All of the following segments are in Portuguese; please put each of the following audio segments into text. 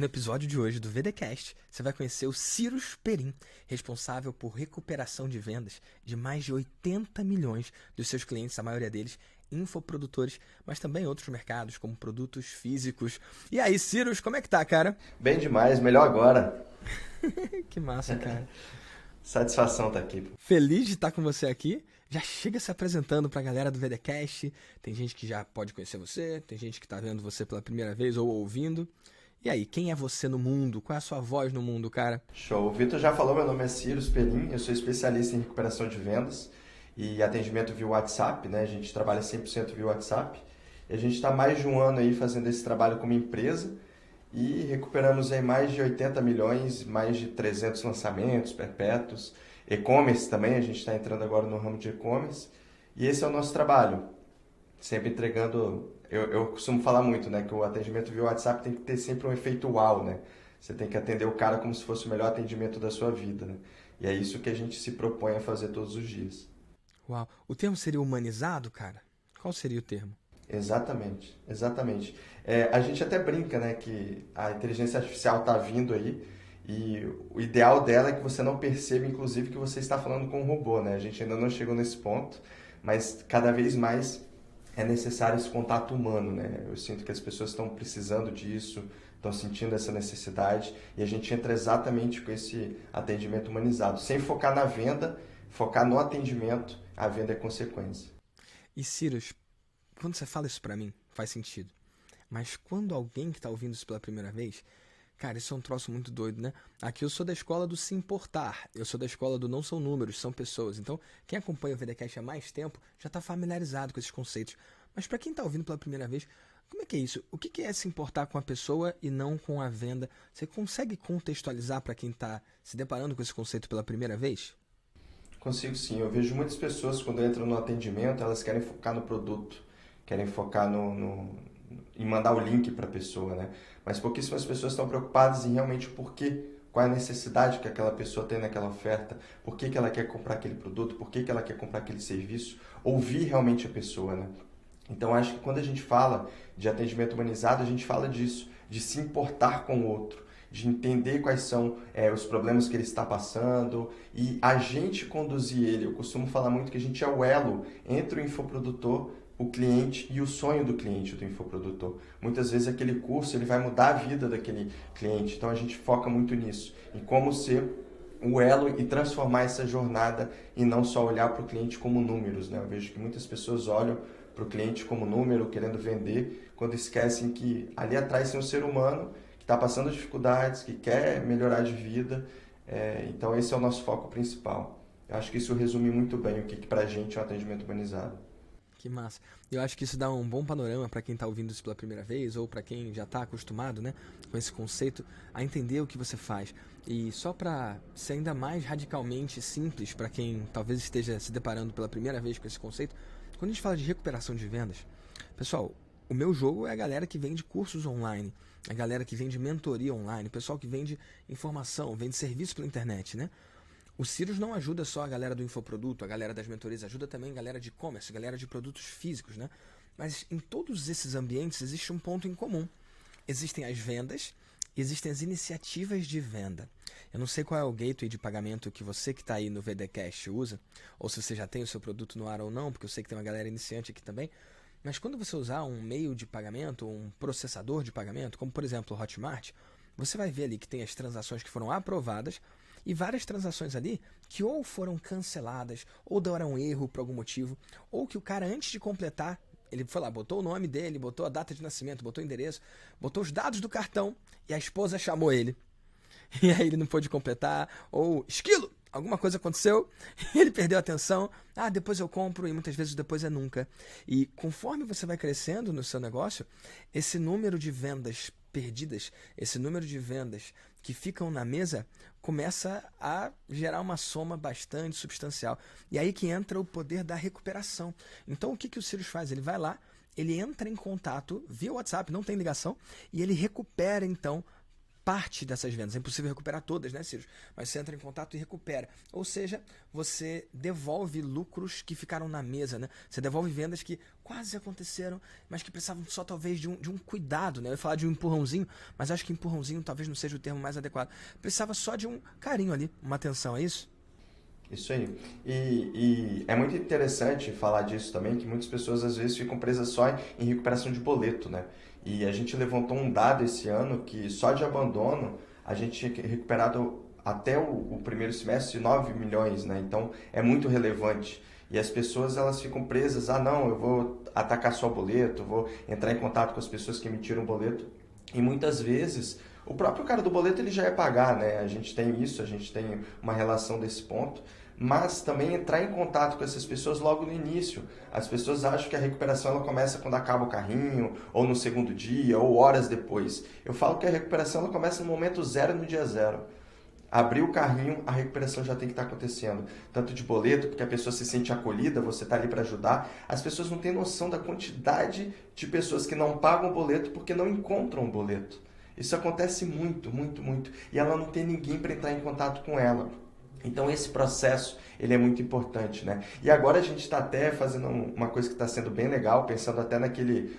no episódio de hoje do VDcast, você vai conhecer o Cyrus Perim, responsável por recuperação de vendas de mais de 80 milhões dos seus clientes, a maioria deles infoprodutores, mas também outros mercados, como produtos físicos. E aí, Cyrus, como é que tá, cara? Bem demais, melhor agora. Que massa, cara. Satisfação estar aqui. Feliz de estar com você aqui. Já chega se apresentando pra galera do VDcast. Tem gente que já pode conhecer você, tem gente que tá vendo você pela primeira vez ou ouvindo. E aí, quem é você no mundo? Qual é a sua voz no mundo, cara? Show. O Vitor já falou, meu nome é Cyrus Perim, eu sou especialista em recuperação de vendas e atendimento via WhatsApp, né? A gente trabalha 100% via WhatsApp. E a gente está mais de um ano aí fazendo esse trabalho como empresa e recuperamos aí mais de 80 milhões, mais de 300 lançamentos perpétuos. E-commerce também, a gente está entrando agora no ramo de e-commerce. E esse é o nosso trabalho, sempre entregando. Eu costumo falar muito, né, que o atendimento via WhatsApp tem que ter sempre um efeito uau, né? Você tem que atender o cara como se fosse o melhor atendimento da sua vida, né? E é isso que a gente se propõe a fazer todos os dias. Uau. O termo seria humanizado, cara? Qual seria o termo? Exatamente, exatamente. A gente até brinca, né, que a inteligência artificial está vindo aí e o ideal dela é que você não perceba, inclusive, que você está falando com um robô, né? A gente ainda não chegou nesse ponto, mas cada vez mais é necessário esse contato humano, né? Eu sinto que as pessoas estão precisando disso, estão sentindo essa necessidade e a gente entra exatamente com esse atendimento humanizado. Sem focar na venda, focar no atendimento, a venda é consequência. E, Cyrus, quando você fala isso pra mim, faz sentido. Mas quando alguém que tá ouvindo isso pela primeira vez, cara, isso é um troço muito doido, né? Aqui eu sou da escola do se importar, eu sou da escola do não são números, são pessoas. Então, quem acompanha o VDcast há mais tempo já tá familiarizado com esses conceitos. Mas pra quem tá ouvindo pela primeira vez, como é que é isso? O que é se importar com a pessoa e não com a venda? Você consegue contextualizar pra quem tá se deparando com esse conceito pela primeira vez? Consigo sim. Eu vejo muitas pessoas quando entram no atendimento, elas querem focar no produto, querem focar em mandar o link para a pessoa, né? Mas pouquíssimas pessoas estão preocupadas em realmente o porquê, qual é a necessidade que aquela pessoa tem naquela oferta, por que ela quer comprar aquele produto, por que ela quer comprar aquele serviço, ouvir realmente a pessoa, né? Então acho que quando a gente fala de atendimento humanizado, a gente fala disso, de se importar com o outro, de entender quais são os problemas que ele está passando e a gente conduzir ele. Eu costumo falar muito que a gente é o elo entre o infoprodutor, o cliente e o sonho do cliente do infoprodutor. Muitas vezes aquele curso ele vai mudar a vida daquele cliente, então a gente foca muito nisso, em como ser o elo e transformar essa jornada e não só olhar para o cliente como números, né? Eu vejo que muitas pessoas olham para o cliente como número, querendo vender, quando esquecem que ali atrás tem um ser humano que está passando dificuldades, que quer melhorar de vida. Então esse é o nosso foco principal. Eu acho que isso resume muito bem o que para a gente é um atendimento humanizado. Que massa. Eu acho que isso dá um bom panorama para quem está ouvindo isso pela primeira vez ou para quem já está acostumado, né, com esse conceito, a entender o que você faz. E só para ser ainda mais radicalmente simples para quem talvez esteja se deparando pela primeira vez com esse conceito, quando a gente fala de recuperação de vendas, pessoal, o meu jogo é a galera que vende cursos online, a galera que vende mentoria online, o pessoal que vende informação, vende serviço pela internet, né? O Cyrus não ajuda só a galera do infoproduto, a galera das mentorias, ajuda também a galera de e-commerce, a galera de produtos físicos, né? Mas em todos esses ambientes existe um ponto em comum. Existem as vendas e existem as iniciativas de venda. Eu não sei qual é o gateway de pagamento que você que está aí no VDcast usa, ou se você já tem o seu produto no ar ou não, porque eu sei que tem uma galera iniciante aqui também. Mas quando você usar um meio de pagamento, um processador de pagamento, como por exemplo o Hotmart, você vai ver ali que tem as transações que foram aprovadas e várias transações ali que ou foram canceladas, ou deram erro por algum motivo, ou que o cara antes de completar, ele foi lá, botou o nome dele, botou a data de nascimento, botou o endereço, botou os dados do cartão e a esposa chamou ele. E aí ele não pôde completar, ou esquilo! Alguma coisa aconteceu, ele perdeu a atenção, depois eu compro, e muitas vezes depois é nunca. E conforme você vai crescendo no seu negócio, esse número de vendas perdidas, esse número de vendas que ficam na mesa, começa a gerar uma soma bastante substancial. E aí que entra o poder da recuperação. Então o que o Cyrus faz? Ele vai lá, ele entra em contato via WhatsApp, não tem ligação, e ele recupera então parte dessas vendas. É impossível recuperar todas, né, Ciro? Mas você entra em contato e recupera. Ou seja, você devolve lucros que ficaram na mesa, né? Você devolve vendas que quase aconteceram, mas que precisavam só talvez de um cuidado, né? Eu ia falar de um empurrãozinho, mas acho que empurrãozinho talvez não seja o termo mais adequado. Precisava só de um carinho ali, uma atenção, é isso? Isso aí. E é muito interessante falar disso também, que muitas pessoas às vezes ficam presas só em recuperação de boleto, né? E a gente levantou um dado esse ano que só de abandono a gente tinha recuperado até o primeiro semestre 9 milhões, né? Então é muito relevante. E as pessoas elas ficam presas, não, eu vou atacar só o boleto, vou entrar em contato com as pessoas que emitiram o boleto. E muitas vezes o próprio cara do boleto ele já ia pagar, né? A gente tem isso, a gente tem uma relação desse ponto, mas também entrar em contato com essas pessoas logo no início. As pessoas acham que a recuperação ela começa quando acaba o carrinho, ou no segundo dia, ou horas depois. Eu falo que a recuperação ela começa no momento zero, no dia zero. Abrir o carrinho, a recuperação já tem que estar acontecendo. Tanto de boleto, porque a pessoa se sente acolhida, você está ali para ajudar. As pessoas não têm noção da quantidade de pessoas que não pagam o boleto porque não encontram o boleto. Isso acontece muito, muito, muito. E ela não tem ninguém para entrar em contato com ela. Então esse processo ele é muito importante, né? E agora a gente está até fazendo uma coisa que está sendo bem legal, pensando até naquele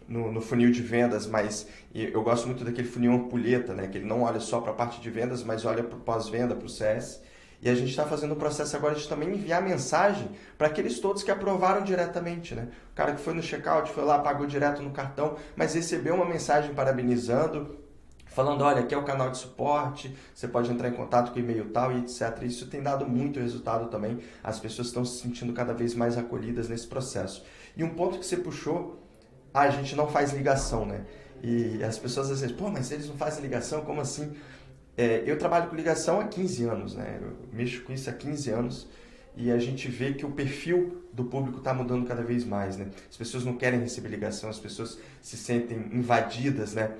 no funil de vendas, mas eu gosto muito daquele funil ampulheta, né? Que ele não olha só para a parte de vendas, mas olha para o pós-venda, para o CS. E a gente está fazendo o processo agora de também enviar mensagem para aqueles todos que aprovaram diretamente, né? O cara que foi no checkout, foi lá, pagou direto no cartão, mas recebeu uma mensagem parabenizando, falando, olha, aqui é o canal de suporte, você pode entrar em contato com o e-mail tal e etc. Isso tem dado muito resultado também. As pessoas estão se sentindo cada vez mais acolhidas nesse processo. E um ponto que você puxou, a gente não faz ligação, né? E as pessoas às vezes, mas eles não fazem ligação, como assim? Eu trabalho com ligação há 15 anos, né? Eu mexo com isso há 15 anos e a gente vê que o perfil do público está mudando cada vez mais, né? As pessoas não querem receber ligação, as pessoas se sentem invadidas, né?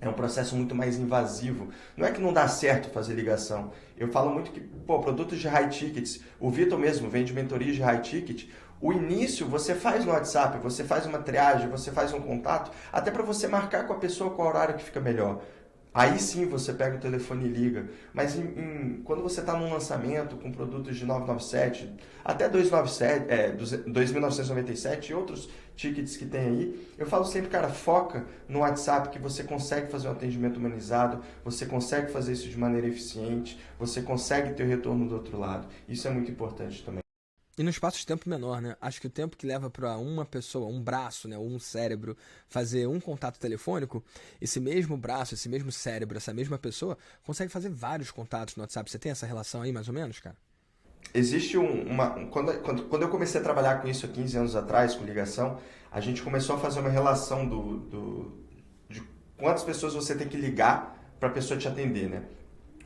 É um processo muito mais invasivo. Não é que não dá certo fazer ligação. Eu falo muito que, produtos de high tickets, o Vitor mesmo vende mentorias de high ticket. O início você faz no WhatsApp, você faz uma triagem, você faz um contato, até para você marcar com a pessoa qual horário que fica melhor. Aí sim você pega o telefone e liga. Mas quando você está num lançamento com produtos de 997, até 297, 2.997 e outros tickets que tem aí, eu falo sempre, cara, foca no WhatsApp que você consegue fazer um atendimento humanizado, você consegue fazer isso de maneira eficiente, você consegue ter o retorno do outro lado. Isso é muito importante também. E no espaço de tempo menor, né? Acho que o tempo que leva para uma pessoa, um braço, né, ou um cérebro, fazer um contato telefônico, esse mesmo braço, esse mesmo cérebro, essa mesma pessoa, consegue fazer vários contatos no WhatsApp. Você tem essa relação aí, mais ou menos, cara? Existe quando eu comecei a trabalhar com isso há 15 anos atrás, com ligação, a gente começou a fazer uma relação de quantas pessoas você tem que ligar para a pessoa te atender, né?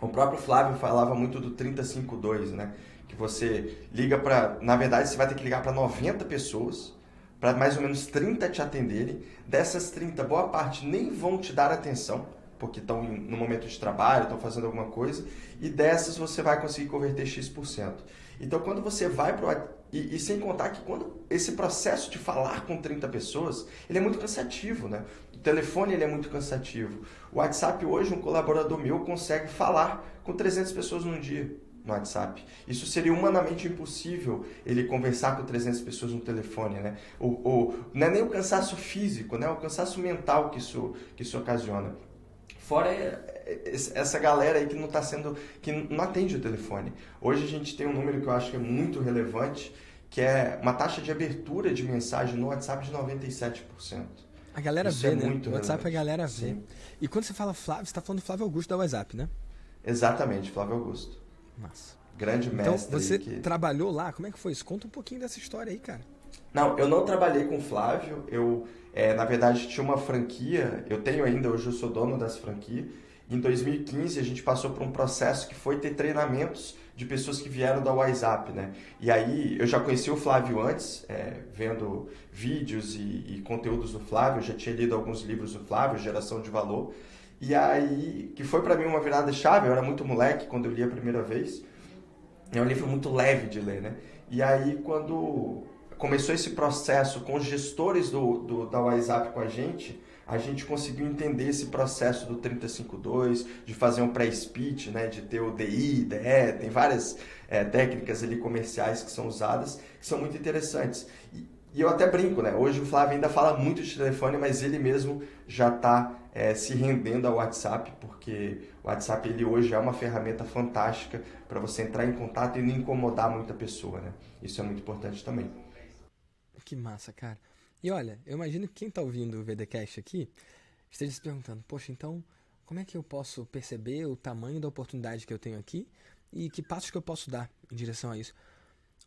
O próprio Flávio falava muito do 3052, né? Que você liga para... Na verdade, você vai ter que ligar para 90 pessoas, para mais ou menos 30 te atenderem. Dessas 30, boa parte nem vão te dar atenção, porque estão no momento de trabalho, estão fazendo alguma coisa. E dessas você vai conseguir converter X%. Então, quando você vai para e sem contar que quando esse processo de falar com 30 pessoas, ele é muito cansativo, né? O telefone ele é muito cansativo. O WhatsApp hoje, um colaborador meu consegue falar com 300 pessoas num dia no WhatsApp. Isso seria humanamente impossível, ele conversar com 300 pessoas no telefone, né? Não é nem o cansaço físico, né? O cansaço mental que isso ocasiona. Fora essa galera aí que não tá que não atende o telefone. Hoje a gente tem um número que eu acho que é muito relevante, que é uma taxa de abertura de mensagem no WhatsApp de 97%. A galera Isso vê, é né? muito O WhatsApp relevante. a galera vê. Sim. E quando você fala Flávio, você tá falando do Flávio Augusto da WhatsApp, né? Exatamente, Flávio Augusto. Massa. Grande Então, mestre. você trabalhou lá? Como é que foi isso? Conta um pouquinho dessa história aí, cara. Não, eu não trabalhei com o Flávio. Na verdade, tinha uma franquia. Eu tenho ainda, hoje eu sou dono dessa franquia. Em 2015, a gente passou por um processo que foi ter treinamentos de pessoas que vieram da WhatsApp, né? E aí, eu já conheci o Flávio antes, vendo vídeos e conteúdos do Flávio. Eu já tinha lido alguns livros do Flávio, Geração de Valor. E aí, que foi para mim uma virada-chave. Eu era muito moleque quando eu li a primeira vez. É um livro muito leve de ler, né? E aí, quando começou esse processo com os gestores da WhatsApp com a gente, a gente conseguiu entender esse processo do 35-2, de fazer um pré-speech, né, de ter o DI, DE, tem várias técnicas ali comerciais que são usadas, que são muito interessantes. E eu até brinco, né? Hoje o Flávio ainda fala muito de telefone, mas ele mesmo já está se rendendo ao WhatsApp, porque o WhatsApp ele hoje é uma ferramenta fantástica para você entrar em contato e não incomodar muita pessoa, né? Isso é muito importante também. Que massa, cara. E olha, eu imagino que quem tá ouvindo o VDcast aqui esteja se perguntando, poxa, então como é que eu posso perceber o tamanho da oportunidade que eu tenho aqui e que passos que eu posso dar em direção a isso?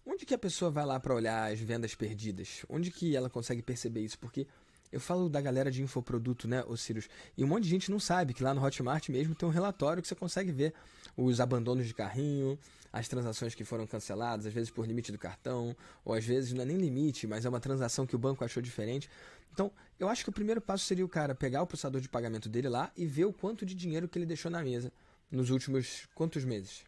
Onde que a pessoa vai lá para olhar as vendas perdidas? Onde que ela consegue perceber isso? Porque eu falo da galera de infoproduto, né, ô Sirius? E um monte de gente não sabe que lá no Hotmart mesmo tem um relatório que você consegue ver os abandonos de carrinho, as transações que foram canceladas, às vezes por limite do cartão, ou às vezes não é nem limite, mas é uma transação que o banco achou diferente. Então, eu acho que o primeiro passo seria o cara pegar o processador de pagamento dele lá e ver o quanto de dinheiro que ele deixou na mesa nos últimos quantos meses.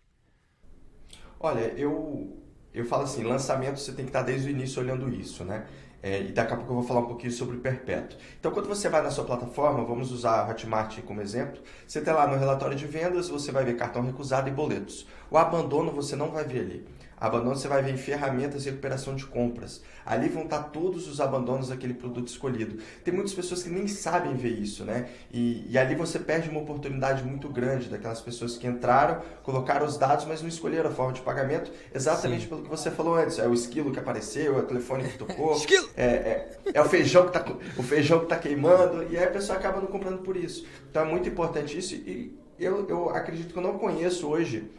Olha, eu falo assim, lançamento você tem que estar desde o início olhando isso, né? E daqui a pouco eu vou falar um pouquinho sobre o perpétuo. Então, quando você vai na sua plataforma, vamos usar a Hotmart como exemplo, você tem lá no relatório de vendas, você vai ver cartão recusado e boletos. O abandono você não vai ver ali. Abandono você vai ver em ferramentas de recuperação de compras. Ali vão estar todos os abandonos daquele produto escolhido. Tem muitas pessoas que nem sabem ver isso, né? E ali você perde uma oportunidade muito grande daquelas pessoas que entraram, colocaram os dados, mas não escolheram a forma de pagamento, exatamente Sim. pelo que você falou antes. É o esquilo que apareceu, é o telefone que tocou, Esquilo! é o feijão que tá queimando, e aí a pessoa acaba não comprando por isso. Então é muito importante isso, e eu acredito que eu não conheço hoje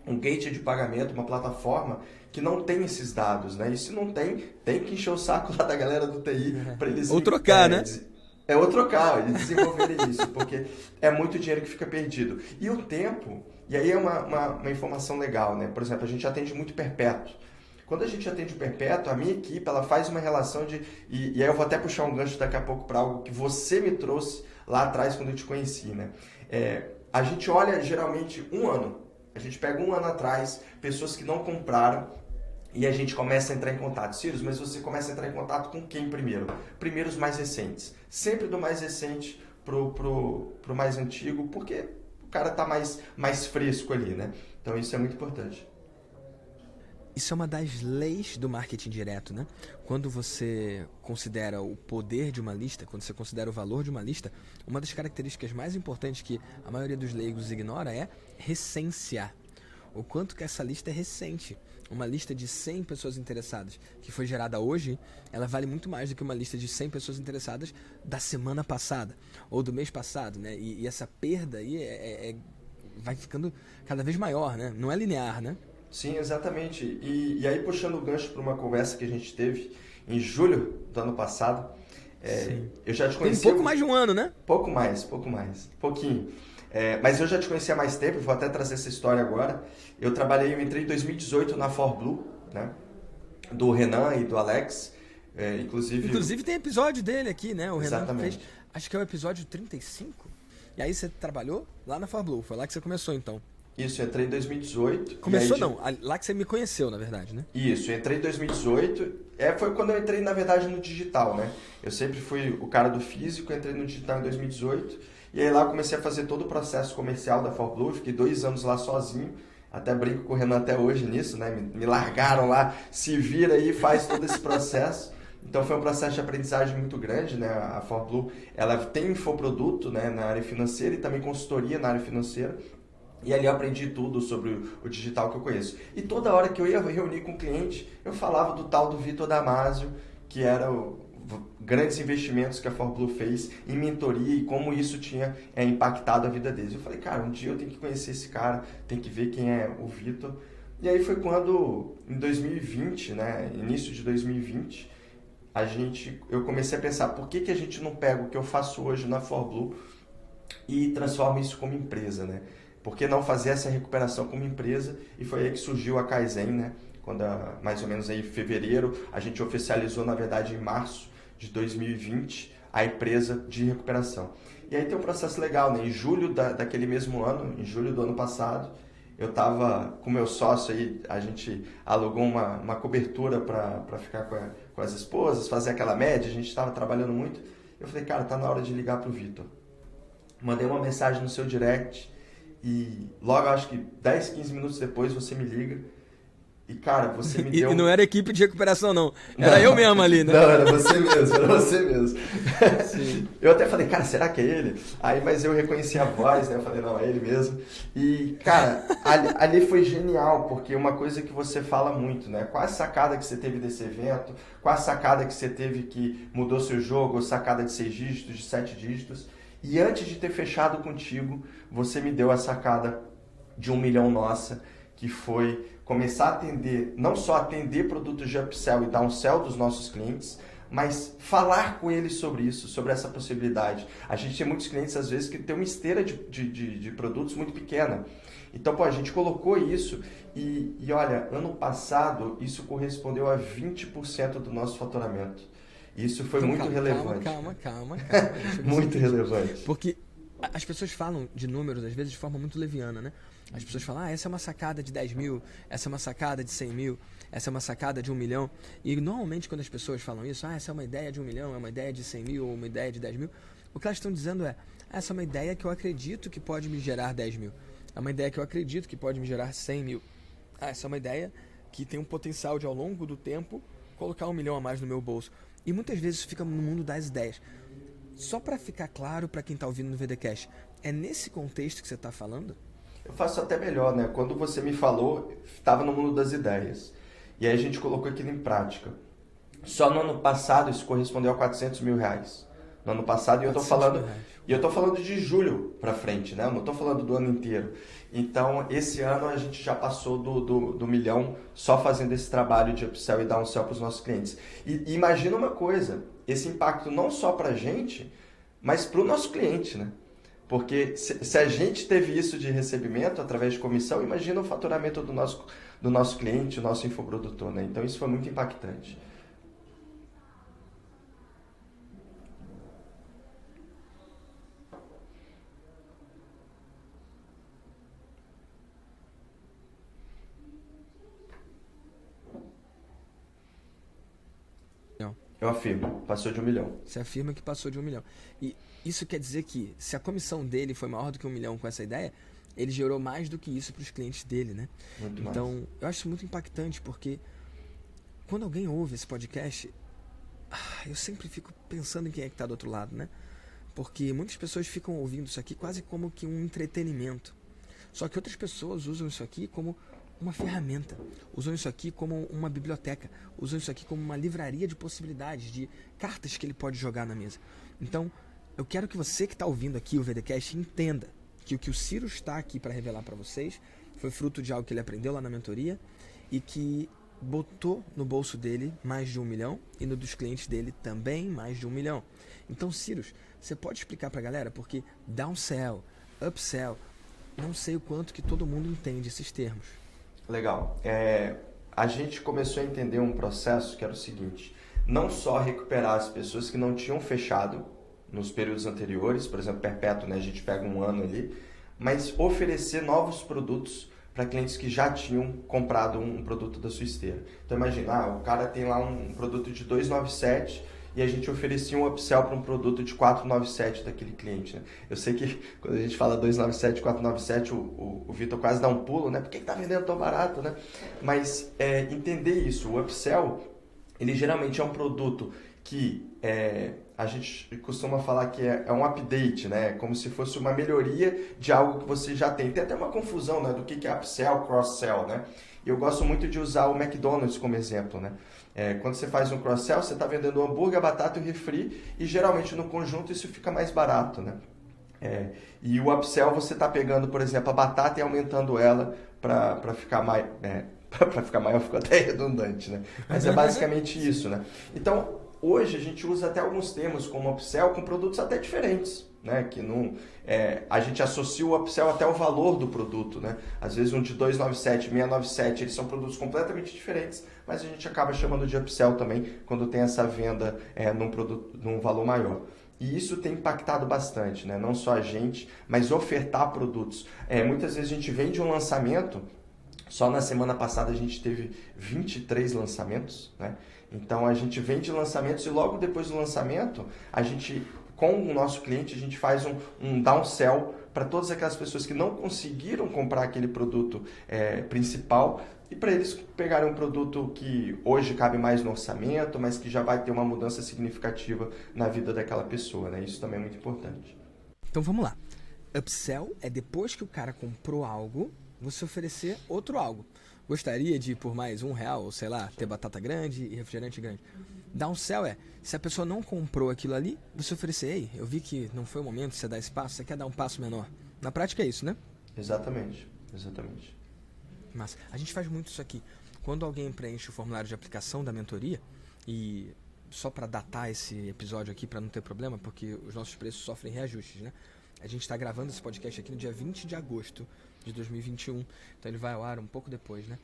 um gateway de pagamento, uma plataforma que não tem esses dados, né? E se não tem, tem que encher o saco lá da galera do TI para eles Ou trocar, né? ou trocar, eles desenvolverem isso, porque é muito dinheiro que fica perdido. E o tempo, e aí é uma informação legal, né? Por exemplo, a gente atende muito perpétuo. Quando a gente atende o perpétuo, a minha equipe ela faz uma relação de. E aí eu vou até puxar um gancho daqui a pouco para algo que você me trouxe lá atrás quando eu te conheci, né? A gente olha geralmente um ano. A gente pega um ano atrás, pessoas que não compraram, e a gente começa a entrar em contato. Sirius, mas você começa a entrar em contato com quem primeiro? Primeiro os mais recentes. Sempre do mais recente pro mais antigo, porque o cara tá mais fresco ali, né? Então isso é muito importante. Isso é uma das leis do marketing direto, né? Quando você considera o poder de uma lista, quando você considera o valor de uma lista, uma das características mais importantes que a maioria dos leigos ignora é recência. O quanto que essa lista é recente. Uma lista de 100 pessoas interessadas que foi gerada hoje, ela vale muito mais do que uma lista de 100 pessoas interessadas da semana passada ou do mês passado, né? E essa perda aí vai ficando cada vez maior, né? Não é linear, né? Sim, exatamente. E aí, puxando o gancho para uma conversa que a gente teve em julho do ano passado, Sim. eu já te Tem um conhecia. pouco mais de um ano, né? Pouco mais, pouquinho. Mas eu já te conhecia há mais tempo, vou até trazer essa história agora. Eu entrei em 2018 na ForBlue, né? Do Renan e do Alex. Inclusive tem episódio dele aqui, né? O Renan fez, Exatamente. acho que é o episódio 35. E aí você trabalhou lá na ForBlue, foi lá que você começou então. Isso, eu entrei em 2018. Começou e aí, não, lá que você me conheceu, na verdade, né? Isso, eu entrei em 2018. Foi quando eu entrei, na verdade, no digital, né? Eu sempre fui o cara do físico, entrei no digital em 2018. E aí lá eu comecei a fazer todo o processo comercial da ForBlue, fiquei 2 anos lá sozinho. Até brinco com o Renan até hoje nisso, né? Me largaram lá, se vira aí, faz todo esse processo. Então foi um processo de aprendizagem muito grande, né? A ForBlue, ela tem infoproduto, né, na área financeira e também consultoria na área financeira. E ali eu aprendi tudo sobre o digital que eu conheço. E toda hora que eu ia reunir com o cliente, eu falava do tal do Vitor Damasio, que era grandes investimentos que a ForBlue fez em mentoria e como isso tinha impactado a vida deles. Eu falei, cara, um dia eu tenho que conhecer esse cara, tenho que ver quem é o Vitor. E aí foi quando, em 2020, né, início de 2020, eu comecei a pensar, por que a gente não pega o que eu faço hoje na ForBlue e transforma isso como empresa, né? Por que não fazer essa recuperação como empresa? E foi aí que surgiu a Kaizen, né? Quando, mais ou menos aí em fevereiro, a gente oficializou, na verdade, em março de 2020, a empresa de recuperação. E aí tem um processo legal, né? Em julho daquele mesmo ano, em julho do ano passado, eu estava com meu sócio aí, a gente alugou uma cobertura para ficar com as esposas, fazer aquela média, a gente estava trabalhando muito. Eu falei, cara, tá na hora de ligar pro Vitor. Mandei uma mensagem no seu direct e logo, acho que 10, 15 minutos depois, você me liga. E, cara, você me deu... E não era equipe de recuperação, não. Era eu mesmo ali, né? Não, era você mesmo, era você mesmo. Sim. Eu até falei, cara, será que é ele? Aí, mas eu reconheci a voz, né? Eu falei, não, é ele mesmo. E, cara, ali foi genial, porque uma coisa que você fala muito, né? Qual a sacada que você teve desse evento? Qual a sacada que você teve que mudou seu jogo? Ou sacada de 6 dígitos, de 7 dígitos? E antes de ter fechado contigo, você me deu a sacada de 1 milhão nossa, que foi começar a atender, não só atender produtos de upsell e downsell dos nossos clientes, mas falar com eles sobre isso, sobre essa possibilidade. A gente tem muitos clientes, às vezes, que tem uma esteira de produtos muito pequena. Então, pô, a gente colocou isso e olha, ano passado, isso correspondeu a 20% do nosso faturamento. Isso foi Então, muito relevante. Calma. Muito relevante. Porque as pessoas falam de números, às vezes, de forma muito leviana, né? As pessoas falam, essa é uma sacada de 10 mil, essa é uma sacada de 100 mil, essa é uma sacada de 1 milhão. E normalmente quando as pessoas falam isso, essa é uma ideia de 1 milhão, é uma ideia de 100 mil, ou uma ideia de 10 mil, o que elas estão dizendo é, essa é uma ideia que eu acredito que pode me gerar 10 mil. É uma ideia que eu acredito que pode me gerar 100 mil. Essa é uma ideia que tem um potencial de, ao longo do tempo, colocar 1 milhão a mais no meu bolso. E muitas vezes isso fica no mundo das ideias. Só para ficar claro para quem está ouvindo no VDCast, é nesse contexto que você está falando? Eu faço até melhor, né? Quando você me falou, estava no mundo das ideias. E aí a gente colocou aquilo em prática. Só no ano passado isso correspondeu a 400 mil reais. No ano passado, e eu tô falando de julho para frente, né? Eu não estou falando do ano inteiro. Então, esse ano a gente já passou do milhão só fazendo esse trabalho de upsell e downsell para os nossos clientes. E imagina uma coisa, esse impacto não só para a gente, mas para o nosso cliente, né? Porque se a gente teve isso de recebimento através de comissão, imagina o faturamento do nosso cliente, o nosso infoprodutor, né? Então isso foi muito impactante. Não. Eu afirmo, passou de 1 milhão. Você afirma que passou de 1 milhão. E isso quer dizer que, se a comissão dele foi maior do que 1 milhão com essa ideia, ele gerou mais do que isso para os clientes dele, né? Muito então, mais. eu acho isso muito impactante, porque quando alguém ouve esse podcast, eu sempre fico pensando em quem é que está do outro lado, né? Porque muitas pessoas ficam ouvindo isso aqui quase como que um entretenimento. Só que outras pessoas usam isso aqui como uma ferramenta, usam isso aqui como uma biblioteca, usam isso aqui como uma livraria de possibilidades, de cartas que ele pode jogar na mesa. Então, eu quero que você que está ouvindo aqui o VDCast entenda que o que o Ciro está aqui para revelar para vocês foi fruto de algo que ele aprendeu lá na mentoria e que botou no bolso dele mais de 1 milhão e no dos clientes dele também mais de 1 milhão. Então, Ciro, você pode explicar para a galera? Porque downsell, upsell, não sei o quanto que todo mundo entende esses termos. Legal. A gente começou a entender um processo que era o seguinte, não só recuperar as pessoas que não tinham fechado nos períodos anteriores, por exemplo, perpétuo, né, a gente pega um ano ali, mas oferecer novos produtos para clientes que já tinham comprado um produto da sua esteira. Então imagina, o cara tem lá um produto de 297 e a gente oferecia um upsell para um produto de 497 daquele cliente. Né? Eu sei que quando a gente fala 297, 497, o Vitor quase dá um pulo, né? Por que está vendendo tão barato, né? Mas entender isso, o upsell, ele geralmente é um produto que a gente costuma falar que é um update, né? Como se fosse uma melhoria de algo que você já tem. Tem até uma confusão, né? Do que é upsell, cross-sell, né? E eu gosto muito de usar o McDonald's como exemplo, né? Quando você faz um cross-sell, você está vendendo hambúrguer, batata e refri e geralmente no conjunto isso fica mais barato, né? E o upsell você está pegando, por exemplo, a batata e aumentando ela para ficar mais... para ficar maior ficou até redundante, né? Mas é basicamente isso, né? Então, hoje a gente usa até alguns termos como upsell com produtos até diferentes, né? Que não, a gente associa o upsell até o valor do produto, né? Às vezes um de 297, 697, eles são produtos completamente diferentes, mas a gente acaba chamando de upsell também quando tem essa venda num valor maior. E isso tem impactado bastante, né? Não só a gente, mas ofertar produtos. Muitas vezes a gente vende um lançamento, Só na semana passada a gente teve 23 lançamentos, né? Então a gente vende lançamentos e logo depois do lançamento, a gente, com o nosso cliente, a gente faz um downsell para todas aquelas pessoas que não conseguiram comprar aquele produto principal e para eles pegarem um produto que hoje cabe mais no orçamento, mas que já vai ter uma mudança significativa na vida daquela pessoa, né? Isso também é muito importante. Então vamos lá. Upsell é depois que o cara comprou algo, você oferecer outro algo. Gostaria de, por mais R$1, ou sei lá, ter batata grande e refrigerante grande. Downsell é, se a pessoa não comprou aquilo ali, você oferecer, ei, eu vi que não foi o momento de você dar esse passo, você quer dar um passo menor. Na prática é isso, né? Exatamente. Mas a gente faz muito isso aqui. Quando alguém preenche o formulário de aplicação da mentoria, e só para datar esse episódio aqui, para não ter problema, porque os nossos preços sofrem reajustes, né? A gente está gravando esse podcast aqui no dia 20 de agosto de 2021, então ele vai ao ar um pouco depois, né?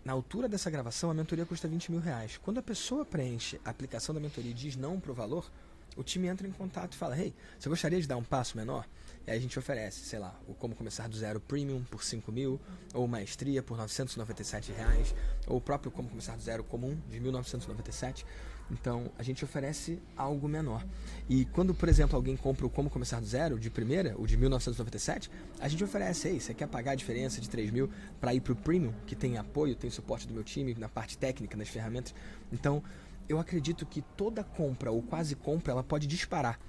Na altura dessa gravação, a mentoria custa R$20 mil. Quando a pessoa preenche a aplicação da mentoria e diz não para o valor, o time entra em contato e fala, hey, você gostaria de dar um passo menor? E aí a gente oferece, sei lá, o Como Começar do Zero Premium por R$5 mil, ou Maestria por R$997, ou o próprio Como Começar do Zero comum de R$1.997. Então, a gente oferece algo menor. E quando, por exemplo, alguém compra o Como Começar do Zero, de primeira, o de 1997, a gente oferece, ei, você quer pagar a diferença de 3 mil para ir para o Premium, que tem apoio, tem suporte do meu time na parte técnica, nas ferramentas. Então, eu acredito que toda compra ou quase compra, ela pode disparar.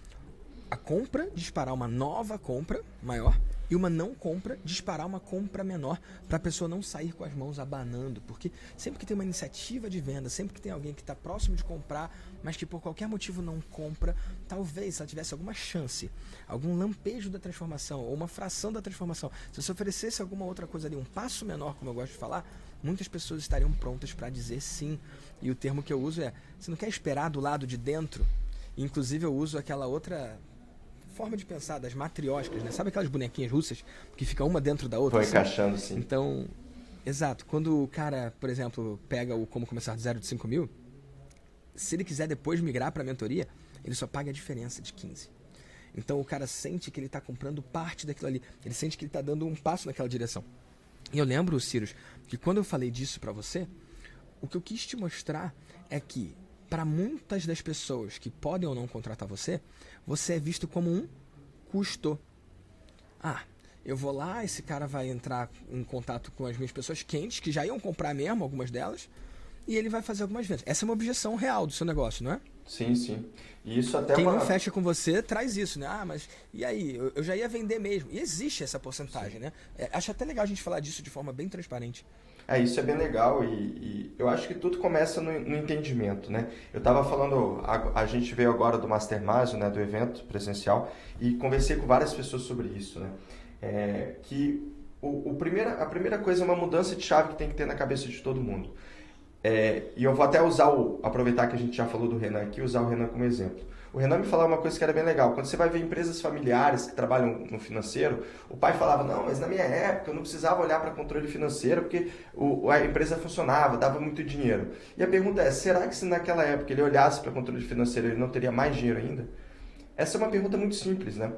A compra, disparar uma nova compra maior, e uma não compra, disparar uma compra menor, para a pessoa não sair com as mãos abanando, porque sempre que tem uma iniciativa de venda, sempre que tem alguém que está próximo de comprar, mas que por qualquer motivo não compra, talvez se ela tivesse alguma chance, algum lampejo da transformação, ou uma fração da transformação, se você oferecesse alguma outra coisa ali, um passo menor, como eu gosto de falar, muitas pessoas estariam prontas para dizer sim. E o termo que eu uso é, você não quer esperar do lado de dentro? Inclusive eu uso aquela outra forma de pensar das matrióscas, né? Sabe aquelas bonequinhas russas que ficam uma dentro da outra? Vão encaixando, sim. Então, exato. Quando o cara, por exemplo, pega o Como Começar do Zero de 5 mil, se ele quiser depois migrar para a mentoria, ele só paga a diferença de 15. Então o cara sente que ele está comprando parte daquilo ali. Ele sente que ele está dando um passo naquela direção. E eu lembro, Cyrus, que quando eu falei disso para você, o que eu quis te mostrar é que para muitas das pessoas que podem ou não contratar você, você é visto como um custo. Ah, eu vou lá, esse cara vai entrar em contato com as minhas pessoas quentes, que já iam comprar mesmo, algumas delas, e ele vai fazer algumas vendas. Essa é uma objeção real do seu negócio, não é? Sim, sim. E isso até quem não fecha com você traz isso, né? Ah, mas e aí? Eu já ia vender mesmo. E existe essa porcentagem, sim, né? Acho até legal a gente falar disso de forma bem transparente. Isso é bem legal e eu acho que tudo começa no entendimento, né? Eu estava falando, a gente veio agora do Mastermind, né, do evento presencial, e conversei com várias pessoas sobre isso, né? Que a primeira coisa é uma mudança de chave que tem que ter na cabeça de todo mundo. E eu vou até aproveitar que a gente já falou do Renan aqui, usar o Renan como exemplo. O Renan me falava uma coisa que era bem legal. Quando você vai ver empresas familiares que trabalham no financeiro, o pai falava, não, mas na minha época eu não precisava olhar para controle financeiro porque a empresa funcionava, dava muito dinheiro. E a pergunta é, será que se naquela época ele olhasse para controle financeiro, ele não teria mais dinheiro ainda? Essa é uma pergunta muito simples, né?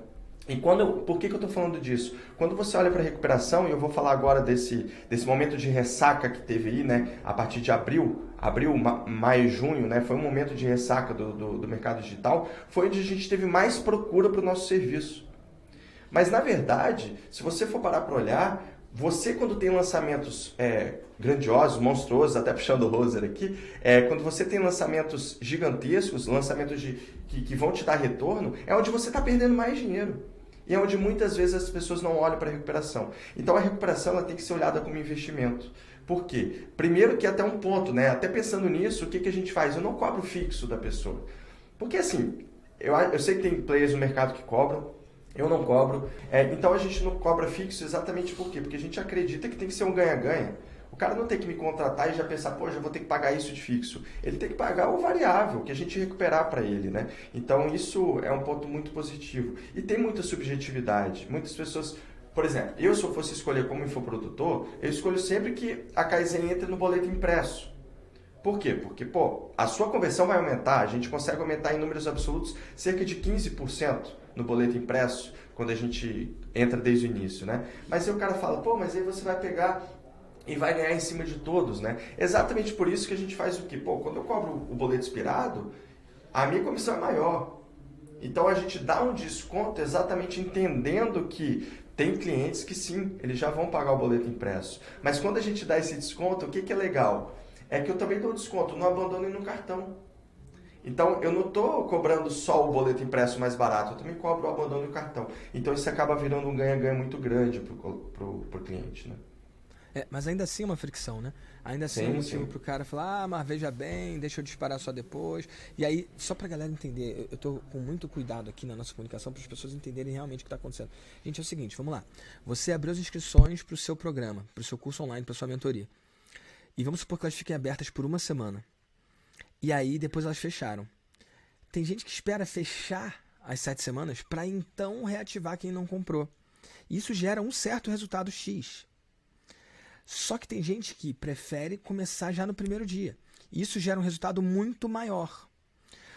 E por que eu estou falando disso? Quando você olha para a recuperação, e eu vou falar agora desse momento de ressaca que teve aí, né? A partir de abril, maio, junho, né? Foi um momento de ressaca do mercado digital, foi onde a gente teve mais procura para o nosso serviço. Mas, na verdade, se você for parar para olhar, você quando tem lançamentos grandiosos, monstruosos, até puxando o Roser aqui, quando você tem lançamentos gigantescos, lançamentos que vão te dar retorno, é onde você está perdendo mais dinheiro. E é onde muitas vezes as pessoas não olham para a recuperação. Então a recuperação ela tem que ser olhada como investimento. Por quê? Primeiro que até um ponto, né? Até pensando nisso, o que a gente faz? Eu não cobro fixo da pessoa. Porque assim, eu sei que tem players no mercado que cobram, eu não cobro. Então a gente não cobra fixo exatamente por quê? Porque a gente acredita que tem que ser um ganha-ganha. O cara não tem que me contratar e já pensar, pô, já vou ter que pagar isso de fixo. Ele tem que pagar o variável, que a gente recuperar para ele, né? Então isso é um ponto muito positivo. E tem muita subjetividade. Muitas pessoas, por exemplo, se eu fosse escolher como infoprodutor, eu escolho sempre que a Kaizen entre no boleto impresso. Por quê? Porque, a sua conversão vai aumentar, a gente consegue aumentar em números absolutos cerca de 15% no boleto impresso, quando a gente entra desde o início, né? Mas aí o cara fala, mas aí você vai pegar e vai ganhar em cima de todos, né? Exatamente por isso que a gente faz o quê? Pô, quando eu cobro o boleto expirado, a minha comissão é maior. Então a gente dá um desconto exatamente entendendo que tem clientes que sim, eles já vão pagar o boleto impresso. Mas quando a gente dá esse desconto, o que é legal? É que eu também dou desconto no abandono e no cartão. Então eu não estou cobrando só o boleto impresso mais barato, eu também cobro o abandono e o cartão. Então isso acaba virando um ganha-ganha muito grande para o cliente, né? Mas ainda assim é uma fricção, né? Ainda assim é um motivo pro cara falar, mas veja bem, deixa eu disparar só depois. E aí, só pra galera entender, eu tô com muito cuidado aqui na nossa comunicação para as pessoas entenderem realmente o que está acontecendo. Gente, é o seguinte, vamos lá. Você abriu as inscrições pro seu programa, pro seu curso online, pra sua mentoria. E vamos supor que elas fiquem abertas por uma semana. E aí, depois elas fecharam. Tem gente que espera fechar as 7 semanas para então reativar quem não comprou. Isso gera um certo resultado X. Só que tem gente que prefere começar já no primeiro dia. E isso gera um resultado muito maior.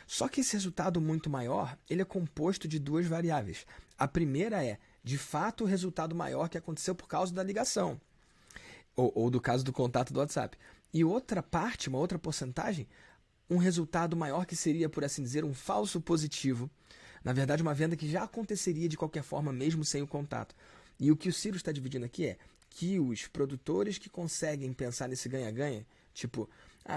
Só que esse resultado muito maior, ele é composto de 2 variáveis. A primeira é, de fato, o resultado maior que aconteceu por causa da ligação. Ou do caso do contato do WhatsApp. E outra parte, uma outra porcentagem, um resultado maior que seria, por assim dizer, um falso positivo. Na verdade, uma venda que já aconteceria de qualquer forma, mesmo sem o contato. E o que o Ciro está dividindo aqui é que os produtores que conseguem pensar nesse ganha-ganha, tipo,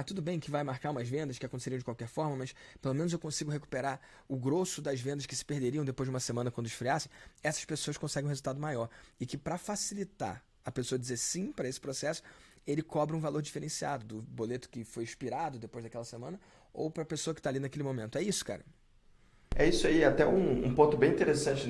tudo bem que vai marcar umas vendas que aconteceriam de qualquer forma, mas pelo menos eu consigo recuperar o grosso das vendas que se perderiam depois de uma semana quando esfriassem, essas pessoas conseguem um resultado maior. E que para facilitar a pessoa dizer sim para esse processo, ele cobra um valor diferenciado do boleto que foi expirado depois daquela semana ou para a pessoa que está ali naquele momento. É isso, cara? É isso aí, até um ponto bem interessante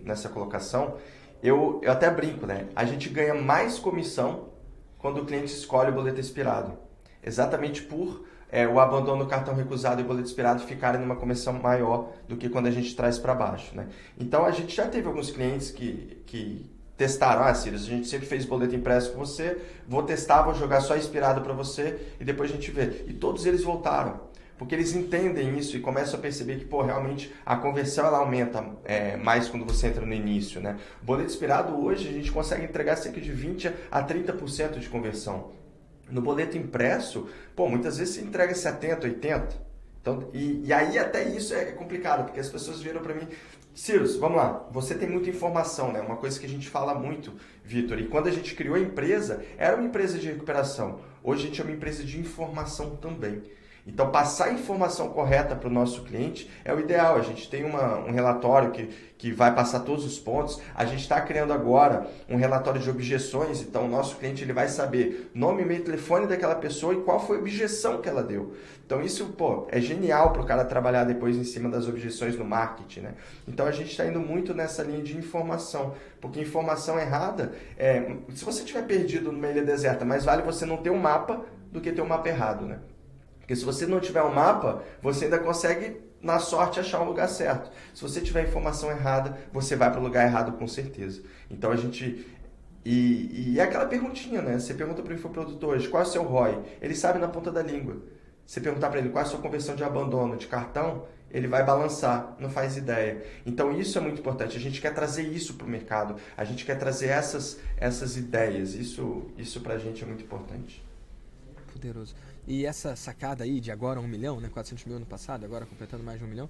nessa colocação. Eu até brinco, né? A gente ganha mais comissão quando o cliente escolhe o boleto expirado. Exatamente por o abandono do cartão recusado e o boleto expirado ficarem numa comissão maior do que quando a gente traz para baixo, né? Então a gente já teve alguns clientes que testaram, Sirius, a gente sempre fez boleto impresso com você, vou testar, vou jogar só expirado para você e depois a gente vê. E todos eles voltaram. Porque eles entendem isso e começam a perceber que, realmente a conversão ela aumenta mais quando você entra no início, né? O boleto expirado hoje a gente consegue entregar cerca de 20% a 30% de conversão. No boleto impresso, muitas vezes você entrega 70%, 80%. Então, e aí até isso é complicado, porque as pessoas viram para mim, Cyrus, vamos lá, você tem muita informação, né? Uma coisa que a gente fala muito, Vitor, e quando a gente criou a empresa, era uma empresa de recuperação. Hoje a gente é uma empresa de informação também. Então, passar a informação correta para o nosso cliente é o ideal. A gente tem um relatório que vai passar todos os pontos. A gente está criando agora um relatório de objeções. Então, o nosso cliente ele vai saber nome, e-mail, telefone daquela pessoa e qual foi a objeção que ela deu. Então, isso é genial para o cara trabalhar depois em cima das objeções no marketing, né? Então, a gente está indo muito nessa linha de informação. Porque informação errada, se você estiver perdido numa ilha deserta, mais vale você não ter um mapa do que ter um mapa errado, né? Porque se você não tiver um mapa, você ainda consegue, na sorte, achar um lugar certo. Se você tiver informação errada, você vai para o lugar errado com certeza. Então a gente... E é aquela perguntinha, né? Você pergunta para o infoprodutor hoje, qual é o seu ROI? Ele sabe na ponta da língua. Você perguntar para ele qual é a sua conversão de abandono de cartão, ele vai balançar, não faz ideia. Então isso é muito importante. A gente quer trazer isso para o mercado. A gente quer trazer essas ideias. Isso para a gente é muito importante. Poderoso. E essa sacada aí de agora 1 milhão, né? 400 mil no passado, agora completando mais de 1 milhão.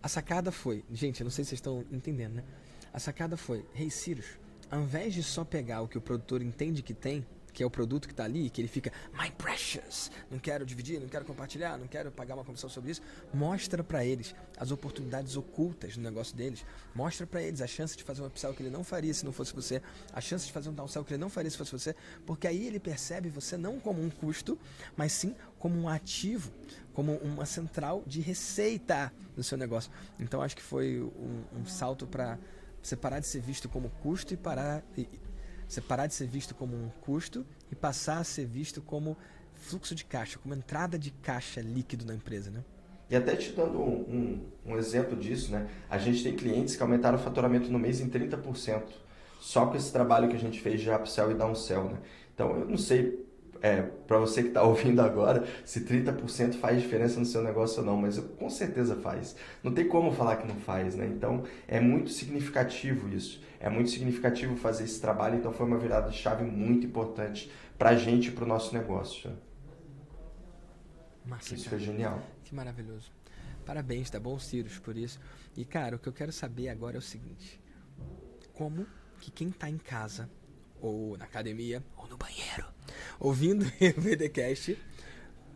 A sacada foi, gente, eu não sei se vocês estão entendendo, né? A sacada foi, Cyrus, ao invés de só pegar o que o produtor entende que tem, que é o produto que está ali, que ele fica, my precious, não quero dividir, não quero compartilhar, não quero pagar uma comissão sobre isso, mostra para eles as oportunidades ocultas no negócio deles, mostra para eles a chance de fazer um upsell que ele não faria se não fosse você, a chance de fazer um downsell que ele não faria se fosse você, porque aí ele percebe você não como um custo, mas sim como um ativo, como uma central de receita no seu negócio. Então acho que foi um salto para você parar de ser visto como custo você parar de ser visto como um custo e passar a ser visto como fluxo de caixa, como entrada de caixa líquido na empresa, né? E até te dando um exemplo disso, né? A gente tem clientes que aumentaram o faturamento no mês em 30%, só com esse trabalho que a gente fez de upsell e downsell, né? Então, eu não sei para você que está ouvindo agora, se 30% faz diferença no seu negócio ou não, mas com certeza faz. Não tem como falar que não faz, né? Então, é muito significativo isso. É muito significativo fazer esse trabalho, então foi uma virada de chave muito importante para a gente e para o nosso negócio. Massa, isso cara. foi genial. Que maravilhoso. Parabéns, tá bom, Cyrus, por isso. E, cara, o que eu quero saber agora é o seguinte. Como que quem tá em casa, ou na academia, ou no banheiro, ouvindo o VDcast,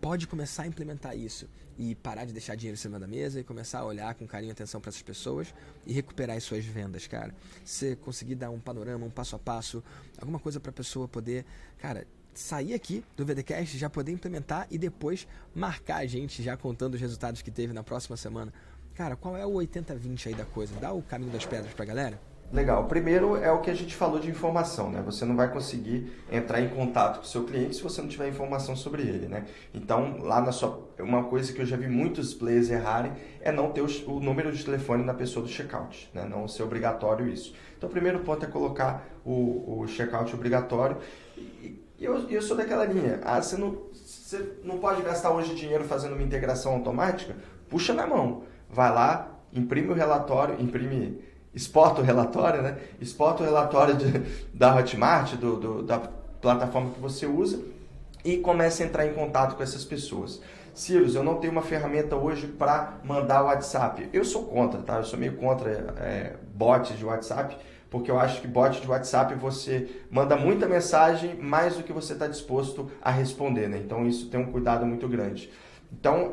pode começar a implementar isso e parar de deixar dinheiro em cima da mesa e começar a olhar com carinho e atenção para essas pessoas e recuperar as suas vendas, cara. Se conseguir dar um panorama, um passo a passo, alguma coisa para a pessoa poder, cara, sair aqui do VDcast, já poder implementar e depois marcar a gente já contando os resultados que teve na próxima semana. Cara, qual é o 80-20 aí da coisa? Dá o caminho das pedras pra galera? Legal. Primeiro é o que a gente falou de informação, né? Você não vai conseguir entrar em contato com o seu cliente se você não tiver informação sobre ele, né? Então, lá uma coisa que eu já vi muitos players errarem é não ter o número de telefone na pessoa do checkout, né? Não ser obrigatório isso. Então, o primeiro ponto é colocar o checkout obrigatório. E eu sou daquela linha. Você não pode gastar hoje dinheiro fazendo uma integração automática? Puxa na mão. Vai lá, imprime o relatório, exporta o relatório, né? Exporta o relatório da Hotmart, da plataforma que você usa e comece a entrar em contato com essas pessoas. Cyrus, eu não tenho uma ferramenta hoje para mandar o WhatsApp. Eu sou contra, tá? Eu sou meio contra bots de WhatsApp, porque eu acho que bot de WhatsApp você manda muita mensagem mais do que você está disposto a responder, né? Então isso tem um cuidado muito grande. Então,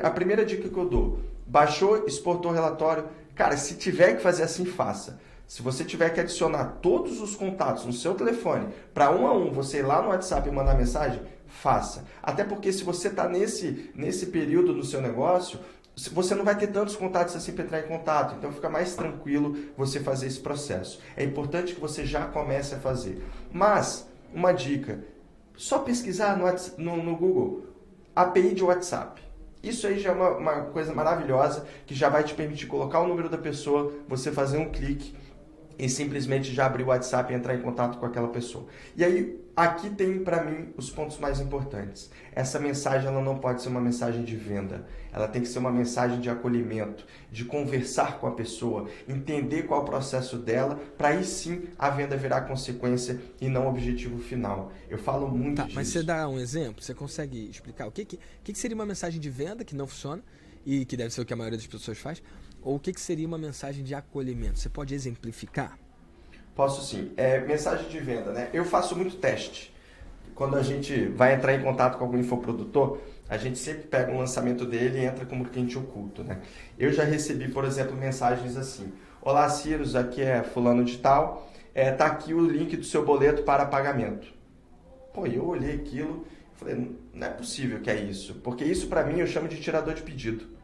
a primeira dica que eu dou, baixou, exportou o relatório, cara, se tiver que fazer assim, faça. Se você tiver que adicionar todos os contatos no seu telefone, para um a um, você ir lá no WhatsApp e mandar mensagem, faça. Até porque se você está nesse período do seu negócio, você não vai ter tantos contatos assim para entrar em contato. Então fica mais tranquilo você fazer esse processo. É importante que você já comece a fazer. Mas, uma dica, só pesquisar no Google, API de WhatsApp. Isso aí já é uma coisa maravilhosa que já vai te permitir colocar o número da pessoa, você fazer um clique e simplesmente já abrir o WhatsApp e entrar em contato com aquela pessoa. E aí, aqui tem para mim os pontos mais importantes. Essa mensagem ela não pode ser uma mensagem de venda. Ela tem que ser uma mensagem de acolhimento, de conversar com a pessoa, entender qual é o processo dela, para aí sim a venda virar consequência e não objetivo final. Eu falo muito disso. Mas você dá um exemplo? Você consegue explicar o que seria uma mensagem de venda que não funciona e que deve ser o que a maioria das pessoas faz? Ou o que seria uma mensagem de acolhimento? Você pode exemplificar? Posso sim. Mensagem de venda, né? Eu faço muito teste. Quando a gente vai entrar em contato com algum infoprodutor, a gente sempre pega um lançamento dele e entra como cliente oculto, né? Eu já recebi, por exemplo, mensagens assim: olá, Cyrus, aqui é fulano de tal, tá aqui o link do seu boleto para pagamento. Pô, eu olhei aquilo e falei, não é possível que é isso, porque isso para mim eu chamo de tirador de pedido.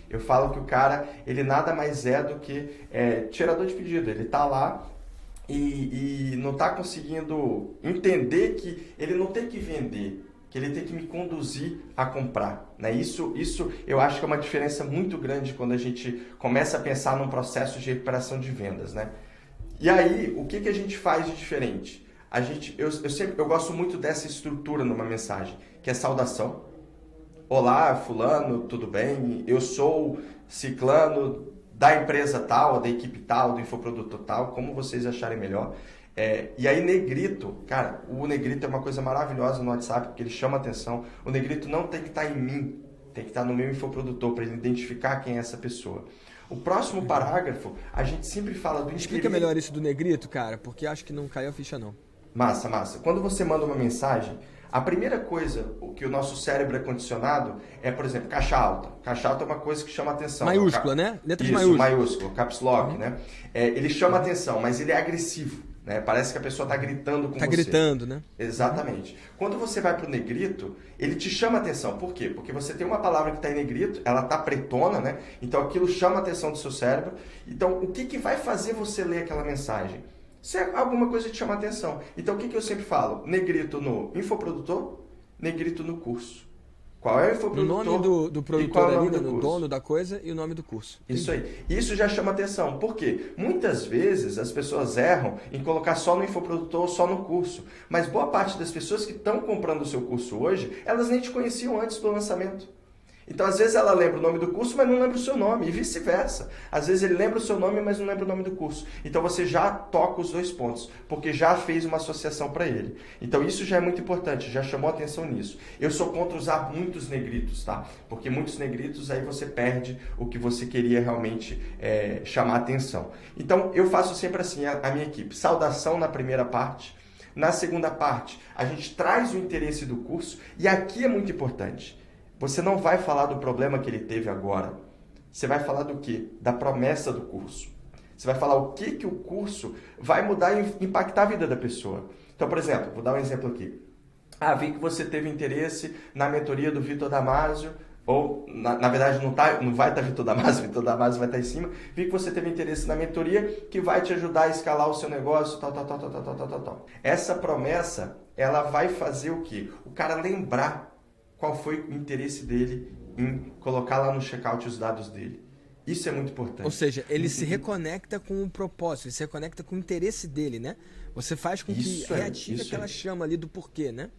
Eu falo que o cara, ele nada mais é do que tirador de pedido. Ele tá lá e não tá conseguindo entender que ele não tem que vender, que ele tem que me conduzir a comprar, né? Isso eu acho que é uma diferença muito grande quando a gente começa a pensar num processo de recuperação de vendas, né? E aí, o que a gente faz de diferente? Eu gosto muito dessa estrutura numa mensagem, que é saudação. Olá, fulano, tudo bem? Eu sou ciclano da empresa tal, da equipe tal, do infoproduto tal, como vocês acharem melhor. E aí negrito, cara, o negrito é uma coisa maravilhosa no WhatsApp, porque ele chama atenção. O negrito não tem que estar em mim, tem que estar no meu infoprodutor, para ele identificar quem é essa pessoa. O próximo parágrafo, a gente sempre fala do interesse. Explica melhor isso do negrito, cara, porque acho que não caiu a ficha não. Massa. Quando você manda uma mensagem, a primeira coisa que o nosso cérebro é condicionado é, por exemplo, caixa alta. Caixa alta é uma coisa que chama atenção. Maiúscula, né? Letra de maiúsculo, caps lock, né? Ele chama atenção, mas ele é agressivo, né? Parece que a pessoa está gritando com você. Está gritando, né? Exatamente. Quando você vai para o negrito, ele te chama atenção. Por quê? Porque você tem uma palavra que está em negrito, ela está pretona, né? Então aquilo chama a atenção do seu cérebro. Então, o que vai fazer você ler aquela mensagem? Se é alguma coisa te chama atenção. Então, o que eu sempre falo? Negrito no infoprodutor, negrito no curso. Qual é o No infoprodutor nome do e produtor qual é o ali, nome né, do no curso. dono da coisa e o nome do curso. Isso aí. Isso já chama atenção. Por quê? Muitas vezes as pessoas erram em colocar só no infoprodutor ou só no curso. Mas boa parte das pessoas que estão comprando o seu curso hoje, elas nem te conheciam antes do lançamento. Então, às vezes ela lembra o nome do curso, mas não lembra o seu nome, e vice-versa. Às vezes ele lembra o seu nome, mas não lembra o nome do curso. Então, você já toca os dois pontos, porque já fez uma associação para ele. Então, isso já é muito importante, já chamou atenção nisso. Eu sou contra usar muitos negritos, tá? Porque muitos negritos, aí você perde o que você queria realmente chamar atenção. Então, eu faço sempre assim, a minha equipe. Saudação na primeira parte. Na segunda parte, a gente traz o interesse do curso, e aqui é muito importante. Você não vai falar do problema que ele teve agora. Você vai falar do quê? Da promessa do curso. Você vai falar o que o curso vai mudar e impactar a vida da pessoa. Então, por exemplo, vou dar um exemplo aqui. Vi que você teve interesse na mentoria do Vitor Damasio, ou, na verdade, não vai estar Vitor Damasio vai estar em cima. Vi que você teve interesse na mentoria que vai te ajudar a escalar o seu negócio, tal. Essa promessa, ela vai fazer o quê? O cara lembrar qual foi o interesse dele em colocar lá no checkout os dados dele. Isso é muito importante. Ou seja, ele se reconecta com o propósito, ele se reconecta com o interesse dele, né? Você faz com que reative aquela chama ali do porquê, né?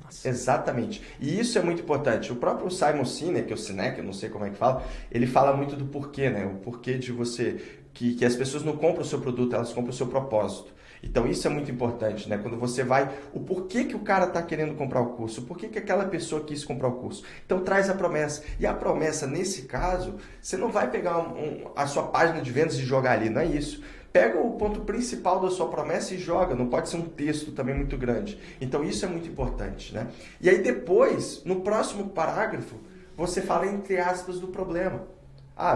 Nossa. Exatamente. E isso é muito importante. O próprio Simon Sinek, ou Sinek, eu não sei como é que fala, ele fala muito do porquê, né? O porquê de você... Que as pessoas não compram o seu produto, elas compram o seu propósito. Então isso é muito importante, né? Quando você vai, o porquê que o cara está querendo comprar o curso, o porquê que aquela pessoa quis comprar o curso. Então traz a promessa. E a promessa, nesse caso, você não vai pegar a sua página de vendas e jogar ali, não é isso. Pega o ponto principal da sua promessa e joga, não pode ser um texto também muito grande. Então isso é muito importante, né? E aí depois, no próximo parágrafo, você fala entre aspas do problema.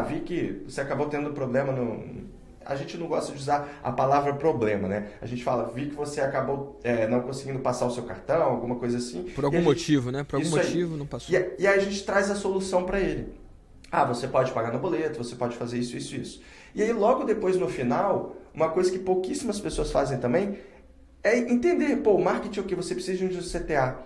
Vi que você acabou tendo problema no... A gente não gosta de usar a palavra problema, né? A gente fala, vi que você acabou não conseguindo passar o seu cartão, alguma coisa assim. Por algum motivo, né? Por algum motivo não passou. E aí a gente traz a solução para ele. Você pode pagar no boleto, você pode fazer isso. E aí logo depois, no final, uma coisa que pouquíssimas pessoas fazem também é entender, o marketing é o que? Você precisa de um CTA.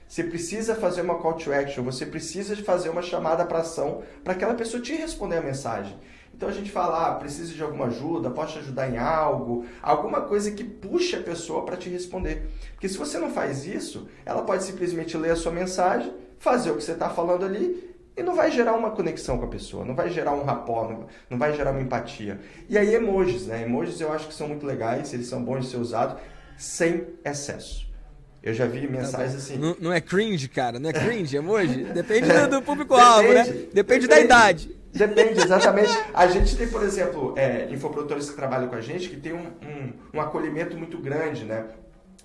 Você precisa fazer uma call to action, você precisa fazer uma chamada para ação para aquela pessoa te responder a mensagem. Então a gente fala, precisa de alguma ajuda, pode te ajudar em algo, alguma coisa que puxe a pessoa para te responder. Porque se você não faz isso, ela pode simplesmente ler a sua mensagem, fazer o que você está falando ali e não vai gerar uma conexão com a pessoa, não vai gerar um rapport, não vai gerar uma empatia. E aí emojis, né? Emojis eu acho que são muito legais, eles são bons de ser usados sem excesso. Eu já vi mensagens assim... Não é cringe, cara? Não é cringe, emoji? Depende do público-alvo, né? Depende da idade. Depende, exatamente. A gente tem, por exemplo, infoprodutores que trabalham com a gente que tem um acolhimento muito grande, né?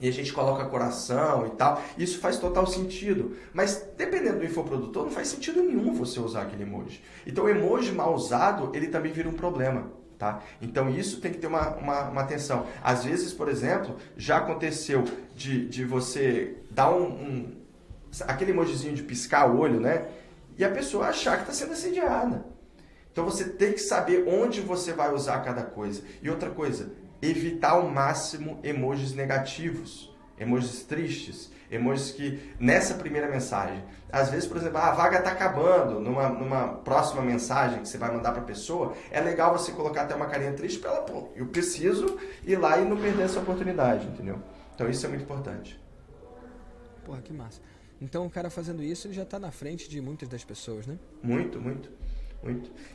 E a gente coloca coração e tal. Isso faz total sentido. Mas dependendo do infoprodutor, não faz sentido nenhum você usar aquele emoji. Então o emoji mal usado, ele também vira um problema. Tá? Então isso tem que ter uma atenção. Às vezes, por exemplo, já aconteceu de você dar aquele emojizinho de piscar o olho, né? E a pessoa achar que está sendo assediada. Então você tem que saber onde você vai usar cada coisa. E outra coisa, evitar ao máximo emojis negativos, emojis tristes, emojis que nessa primeira mensagem, às vezes, por exemplo, a vaga está acabando, numa próxima mensagem que você vai mandar para a pessoa, é legal você colocar até uma carinha triste para ela, eu preciso ir lá e não perder essa oportunidade, entendeu? Então isso é muito importante. Porra, que massa. Então o cara fazendo isso, ele já está na frente de muitas das pessoas, né? Muito.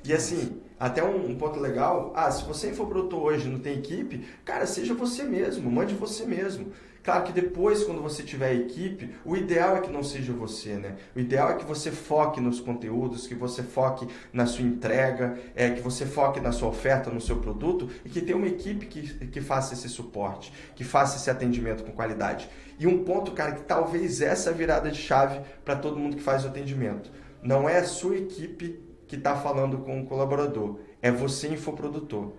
E assim, até um ponto legal, se você é infoprodutor hoje e não tem equipe, cara, seja você mesmo, mande você mesmo. Claro que depois, quando você tiver equipe, o ideal é que não seja você, né? O ideal é que você foque nos conteúdos, que você foque na sua entrega, que você foque na sua oferta, no seu produto e que tenha uma equipe que faça esse suporte, que faça esse atendimento com qualidade. E um ponto, cara, que talvez essa é a virada de chave para todo mundo que faz o atendimento. Não é a sua equipe que está falando com o colaborador, é você infoprodutor.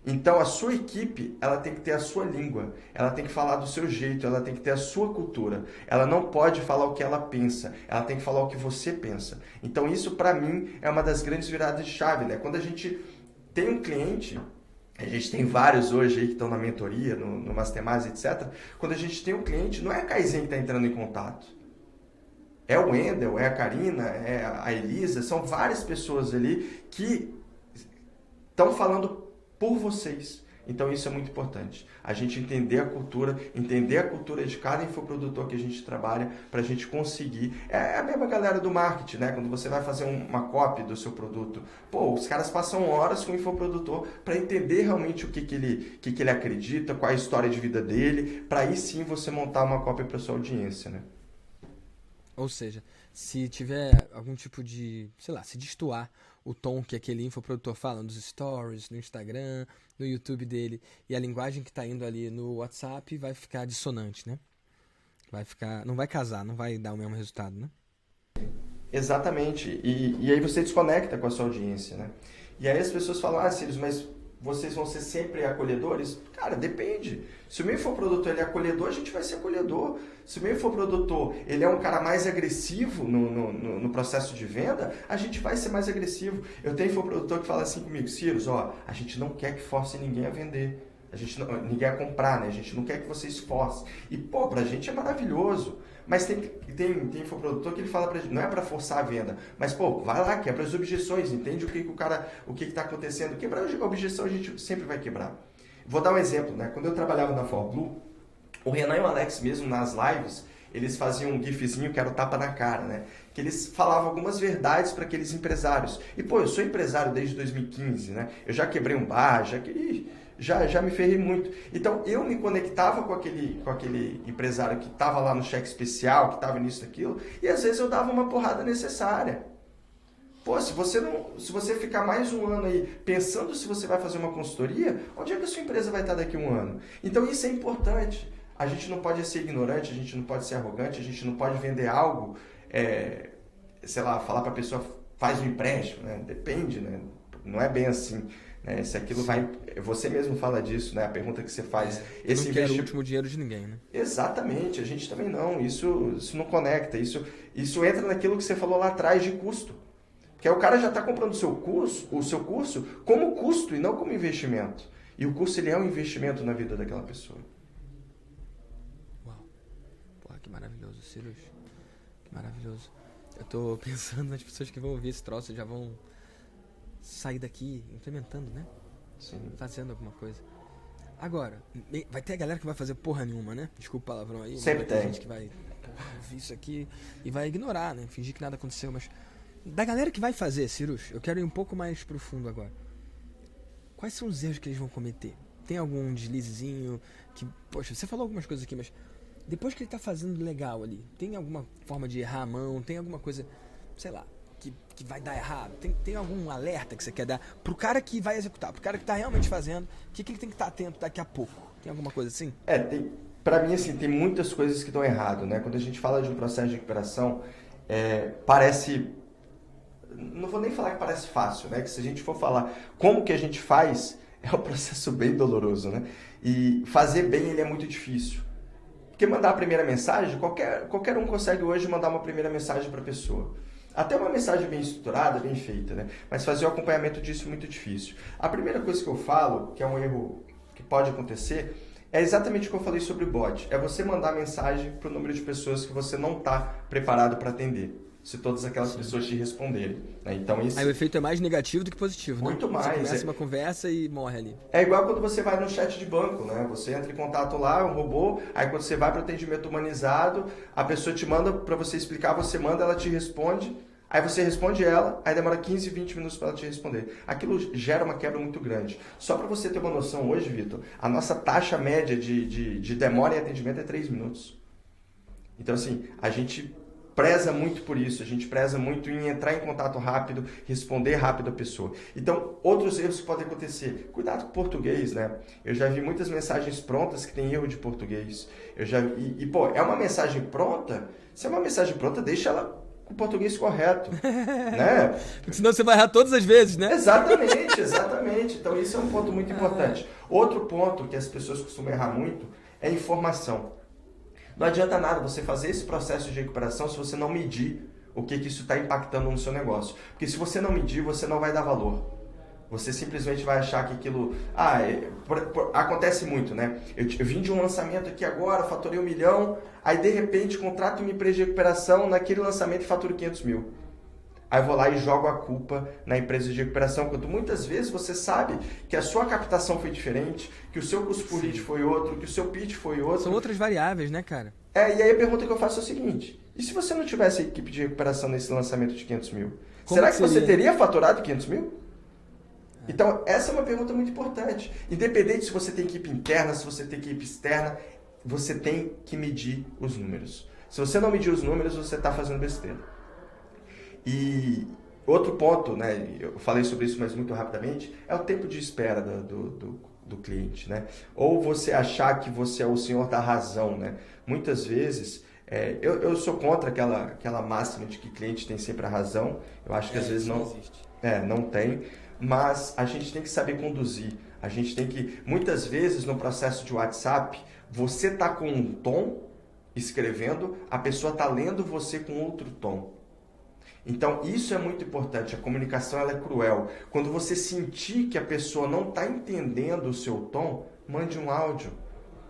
Então a sua equipe, ela tem que ter a sua língua, ela tem que falar do seu jeito, ela tem que ter a sua cultura. Ela não pode falar o que ela pensa, ela tem que falar o que você pensa. Então isso para mim é uma das grandes viradas de chave, né? Quando a gente tem um cliente, a gente tem vários hoje aí que estão na mentoria, no Mastermind, etc. Quando a gente tem um cliente, não é a Kaizen que está entrando em contato. É o Wendel, é a Karina, é a Elisa, são várias pessoas ali que estão falando por vocês. Então isso é muito importante. A gente entender a cultura de cada infoprodutor que a gente trabalha para a gente conseguir. É a mesma galera do marketing, né? Quando você vai fazer uma copy do seu produto, pô, os caras passam horas com o infoprodutor para entender realmente o que ele acredita, qual é a história de vida dele, para aí sim você montar uma copy para sua audiência, né? Ou seja, se tiver algum tipo de, sei lá, se destoar o tom que aquele infoprodutor fala nos stories, no Instagram, no YouTube dele, e a linguagem que está indo ali no WhatsApp vai ficar dissonante, né? Não vai casar, não vai dar o mesmo resultado, né? Exatamente. E aí você desconecta com a sua audiência, né? E aí as pessoas falam, Sirius, mas vocês vão ser sempre acolhedores? Cara, depende. Se o meu infoprodutor ele é acolhedor, a gente vai ser acolhedor. Se o meu infoprodutor ele é um cara mais agressivo no processo de venda, a gente vai ser mais agressivo. Eu tenho infoprodutor que fala assim comigo, Sirius, a gente não quer que force ninguém a vender. Ninguém a comprar, né? A gente não quer que vocês forcem. E, pô, pra gente é maravilhoso. Mas tem infoprodutor que ele fala pra gente, não é para forçar a venda, mas, pô, vai lá, quebra as objeções, entende o que está acontecendo. Quebrar a objeção a gente sempre vai quebrar. Vou dar um exemplo, né? Quando eu trabalhava na ForBlue, o Renan e o Alex mesmo nas lives, eles faziam um gifzinho que era o tapa na cara, né? Que eles falavam algumas verdades para aqueles empresários. E, pô, eu sou empresário desde 2015, né? Eu já quebrei um bar, já me ferrei muito. Então, eu me conectava com aquele empresário que estava lá no cheque especial, que estava nisso, naquilo, e às vezes eu dava uma porrada necessária. Pô, se você ficar mais um ano aí pensando se você vai fazer uma consultoria, onde é que a sua empresa vai estar daqui a um ano? Então, isso é importante. A gente não pode ser ignorante, a gente não pode ser arrogante, a gente não pode vender algo, sei lá, falar para a pessoa, faz um empréstimo, né? Depende, né? Não é bem assim. Se aquilo vai... Você mesmo fala disso, né? A pergunta que você faz. Eu não quero o último dinheiro de ninguém, né? Exatamente, a gente também não. Isso não conecta. Isso entra naquilo que você falou lá atrás de custo. Porque aí o cara já está comprando o seu curso como custo e não como investimento. E o curso ele é um investimento na vida daquela pessoa. Uau. Porra, que maravilhoso, Sirius. Que maravilhoso. Eu tô pensando nas pessoas que vão ouvir esse troço e já vão sair daqui implementando, né? Sim. Fazendo alguma coisa. Agora, vai ter a galera que vai fazer porra nenhuma, né? Desculpa o palavrão aí. Sempre tem. Gente que vai ouvir isso aqui e vai ignorar, né? Fingir que nada aconteceu, mas... Da galera que vai fazer, Sirius, eu quero ir um pouco mais profundo agora. Quais são os erros que eles vão cometer? Tem algum deslizezinho que... Poxa, você falou algumas coisas aqui, mas... Depois que ele tá fazendo legal ali, tem alguma forma de errar a mão? Tem alguma coisa, sei lá, que vai dar errado? Tem algum alerta que você quer dar pro cara que vai executar, pro cara que tá realmente fazendo? O que ele tem que estar atento daqui a pouco? Tem alguma coisa assim? Pra mim, assim, tem muitas coisas que estão errado, né? Quando a gente fala de um processo de recuperação, parece... Não vou nem falar que parece fácil, né? Que se a gente for falar como que a gente faz, é um processo bem doloroso, né? E fazer bem ele é muito difícil. Porque mandar a primeira mensagem, qualquer um consegue hoje mandar uma primeira mensagem para a pessoa. Até uma mensagem bem estruturada, bem feita, né? Mas fazer o acompanhamento disso é muito difícil. A primeira coisa que eu falo, que é um erro que pode acontecer, é exatamente o que eu falei sobre o bot. É você mandar mensagem para o número de pessoas que você não está preparado para atender. Se todas aquelas pessoas te responderem. Né? Então, aí o efeito é mais negativo do que positivo, muito né? mais. Você começa uma conversa e morre ali. É igual quando você vai no chat de banco, né? Você entra em contato lá, um robô, aí quando você vai para o atendimento humanizado, a pessoa te manda para você explicar, você manda, ela te responde, aí você responde ela, aí demora 15, 20 minutos para ela te responder. Aquilo gera uma quebra muito grande. Só para você ter uma noção hoje, Vitor, a nossa taxa média de demora em atendimento é 3 minutos. Então, assim, a gente preza muito por isso, a gente preza muito em entrar em contato rápido, responder rápido a pessoa. Então, outros erros que podem acontecer. Cuidado com o português, né? Eu já vi muitas mensagens prontas que tem erro de português. Pô, é uma mensagem pronta? Se é uma mensagem pronta, deixa ela com o português correto, né? Porque senão você vai errar todas as vezes, né? Exatamente. Então, isso é um ponto muito importante. Outro ponto que as pessoas costumam errar muito é informação. Não adianta nada você fazer esse processo de recuperação se você não medir o que isso está impactando no seu negócio. Porque se você não medir, você não vai dar valor. Você simplesmente vai achar que aquilo... acontece muito, né? Eu vim de um lançamento aqui agora, faturei 1 milhão, aí de repente contrato uma empresa de recuperação, naquele lançamento faturo 500 mil. Aí eu vou lá e jogo a culpa na empresa de recuperação, quando muitas vezes você sabe que a sua captação foi diferente, que o seu custo por lead foi outro, que o seu pitch foi outro. São outras variáveis, né, cara? E aí a pergunta que eu faço é o seguinte: e se você não tivesse a equipe de recuperação nesse lançamento de 500 mil? Será que você teria faturado 500 mil? Então, essa é uma pergunta muito importante. Independente se você tem equipe interna, se você tem equipe externa, você tem que medir os números. Se você não medir os números, você está fazendo besteira. E outro ponto, né, eu falei sobre isso, mas muito rapidamente, é o tempo de espera do cliente, né? Ou você achar que você é o senhor da razão, né? Muitas vezes, eu sou contra aquela máxima de que cliente tem sempre a razão. Eu acho que às vezes não existe. Não tem, mas a gente tem que saber conduzir. A gente tem que, muitas vezes no processo de WhatsApp, você tá com um tom escrevendo, a pessoa tá lendo você com outro tom. Então, isso é muito importante. A comunicação ela é cruel. Quando você sentir que a pessoa não está entendendo o seu tom, mande um áudio.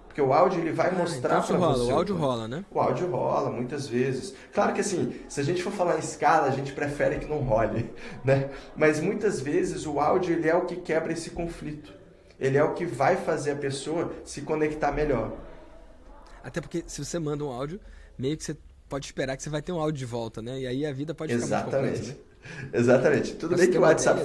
Porque o áudio ele vai mostrar para você. O áudio rola, né? O áudio rola, muitas vezes. Claro que assim, se a gente for falar em escala, a gente prefere que não role, né? Mas muitas vezes o áudio ele é o que quebra esse conflito. Ele é o que vai fazer a pessoa se conectar melhor. Até porque se você manda um áudio, meio que você pode esperar que você vai ter um áudio de volta, né? E aí a vida pode ficar muito complexa, né? Exatamente. Tudo bem que o WhatsApp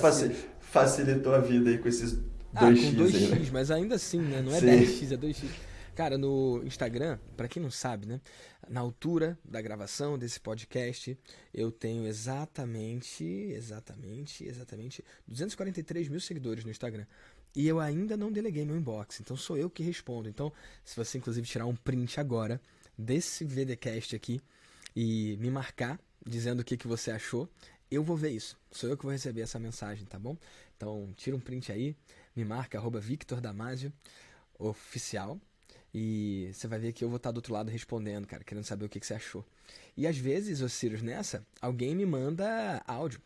facilitou a vida aí com esses 2x. Com 2x, aí, né? mas ainda assim, né? Não é Sim. 10x, é 2x. Cara, no Instagram, pra quem não sabe, né? Na altura da gravação desse podcast, eu tenho exatamente 243 mil seguidores no Instagram. E eu ainda não deleguei meu inbox, então sou eu que respondo. Então, se você inclusive tirar um print agora desse VDcast aqui e me marcar dizendo o que você achou, eu vou ver isso. Sou eu que vou receber essa mensagem, tá bom? Então, tira um print aí, me marca, @Victor Damasio, oficial, e você vai ver que eu vou estar do outro lado respondendo, cara, querendo saber o que você achou. E às vezes, ô Sirius, nessa, alguém me manda áudio.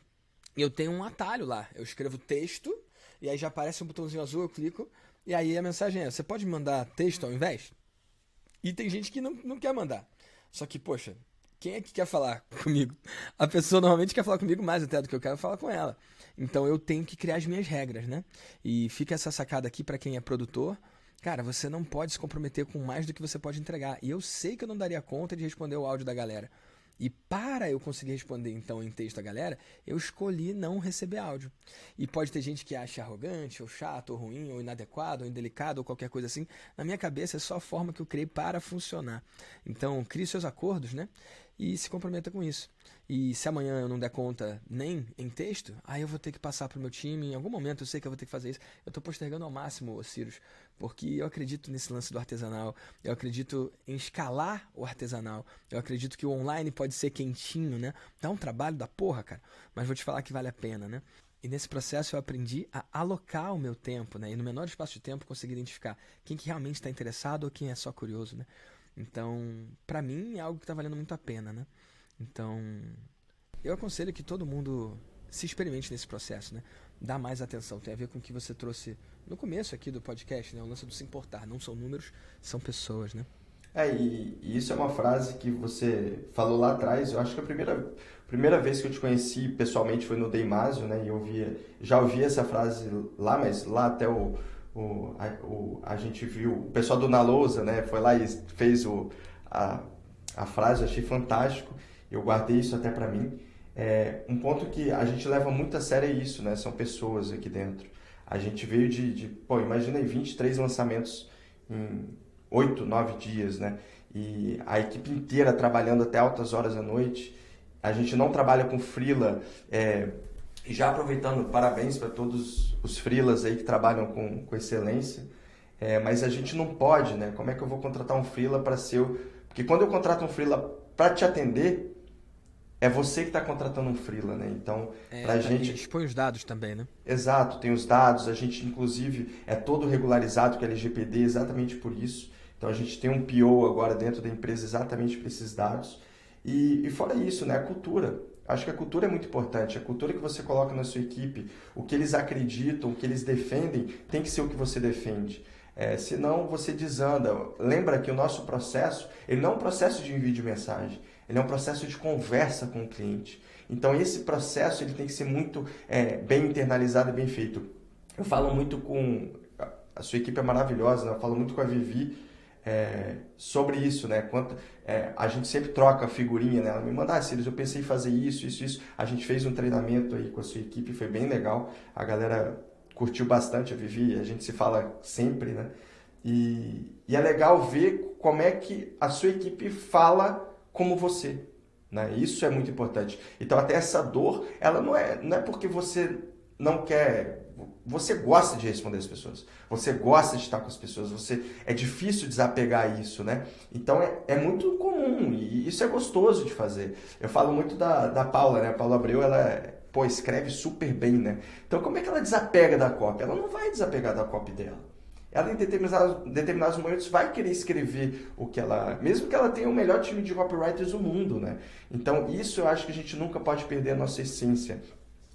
E eu tenho um atalho lá. Eu escrevo texto, e aí já aparece um botãozinho azul, eu clico, e aí a mensagem é: você pode me mandar texto ao invés? E tem gente que não quer mandar. Só que, poxa, quem é que quer falar comigo? A pessoa normalmente quer falar comigo mais até do que eu quero falar com ela. Então eu tenho que criar as minhas regras, né? E fica essa sacada aqui para quem é produtor. Cara, você não pode se comprometer com mais do que você pode entregar. E eu sei que eu não daria conta de responder o áudio da galera. E para eu conseguir responder então em texto a galera, eu escolhi não receber áudio. E pode ter gente que acha arrogante, ou chato, ou ruim, ou inadequado, ou indelicado, ou qualquer coisa assim. Na minha cabeça é só a forma que eu criei para funcionar. Então, crie seus acordos, né? E se comprometa com isso. E se amanhã eu não der conta nem em texto, aí eu vou ter que passar para o meu time. Em algum momento eu sei que eu vou ter que fazer isso. Eu estou postergando ao máximo, Cyrus, porque eu acredito nesse lance do artesanal. Eu acredito em escalar o artesanal. Eu acredito que o online pode ser quentinho, né? Dá um trabalho da porra, cara. Mas vou te falar que vale a pena, né? E nesse processo eu aprendi a alocar o meu tempo, né? E no menor espaço de tempo conseguir identificar quem que realmente está interessado ou quem é só curioso, né? Então, pra mim é algo que tá valendo muito a pena, né? Então, eu aconselho que todo mundo se experimente nesse processo, né? Dá mais atenção. Tem a ver com o que você trouxe no começo aqui do podcast, né? O lance do se importar. Não são números, são pessoas, né? E isso é uma frase que você falou lá atrás. Eu acho que a primeira vez que eu te conheci pessoalmente foi no Deimásio, né? E já ouvi essa frase lá, mas lá até a gente viu, o pessoal do Na Lousa, né? Foi lá e fez a frase, eu achei fantástico. Eu guardei isso até para mim. Um ponto que a gente leva muito a sério é isso, né? São pessoas aqui dentro. A gente veio pô, imagina aí 23 lançamentos em 8, 9 dias, né? E a equipe inteira trabalhando até altas horas da noite. A gente não trabalha com freela. E já aproveitando, parabéns para todos os freelas aí que trabalham com excelência. Mas a gente não pode, né? Como é que eu vou contratar um freela para ser... Porque quando eu contrato um freela para te atender, é você que está contratando um freela, né? Então, pra gente... expõe os dados também, né? Exato, tem os dados. A gente, inclusive, é todo regularizado com a LGPD exatamente por isso. Então, a gente tem um PO agora dentro da empresa exatamente para esses dados. E fora isso, né? A cultura. Acho que a cultura é muito importante. A cultura que você coloca na sua equipe, o que eles acreditam, o que eles defendem, tem que ser o que você defende. Senão você desanda. Lembra que o nosso processo, ele não é um processo de envio de mensagem, ele é um processo de conversa com o cliente. Então esse processo ele tem que ser muito bem internalizado e bem feito. Eu falo muito com... A sua equipe é maravilhosa, né? Eu falo muito com a Vivi sobre isso, né? A gente sempre troca a figurinha, né? Ela me manda, Sirius, eu pensei em fazer isso, isso, isso. A gente fez um treinamento aí com a sua equipe, foi bem legal. A galera curtiu bastante a Vivi, a gente se fala sempre, né? E é legal ver como é que a sua equipe fala como você, né? Isso é muito importante. Então até essa dor, ela não é porque você não quer... Você gosta de responder as pessoas, você gosta de estar com as pessoas, é difícil desapegar isso, né? Então é muito comum e isso é gostoso de fazer. Eu falo muito da Paula, né? A Paula Abreu, ela escreve super bem, né? Então como é que ela desapega da copy? Ela não vai desapegar da copy dela. Ela em determinados momentos vai querer escrever o que ela... Mesmo que ela tenha o melhor time de copywriters do mundo, né? Então isso eu acho que a gente nunca pode perder a nossa essência.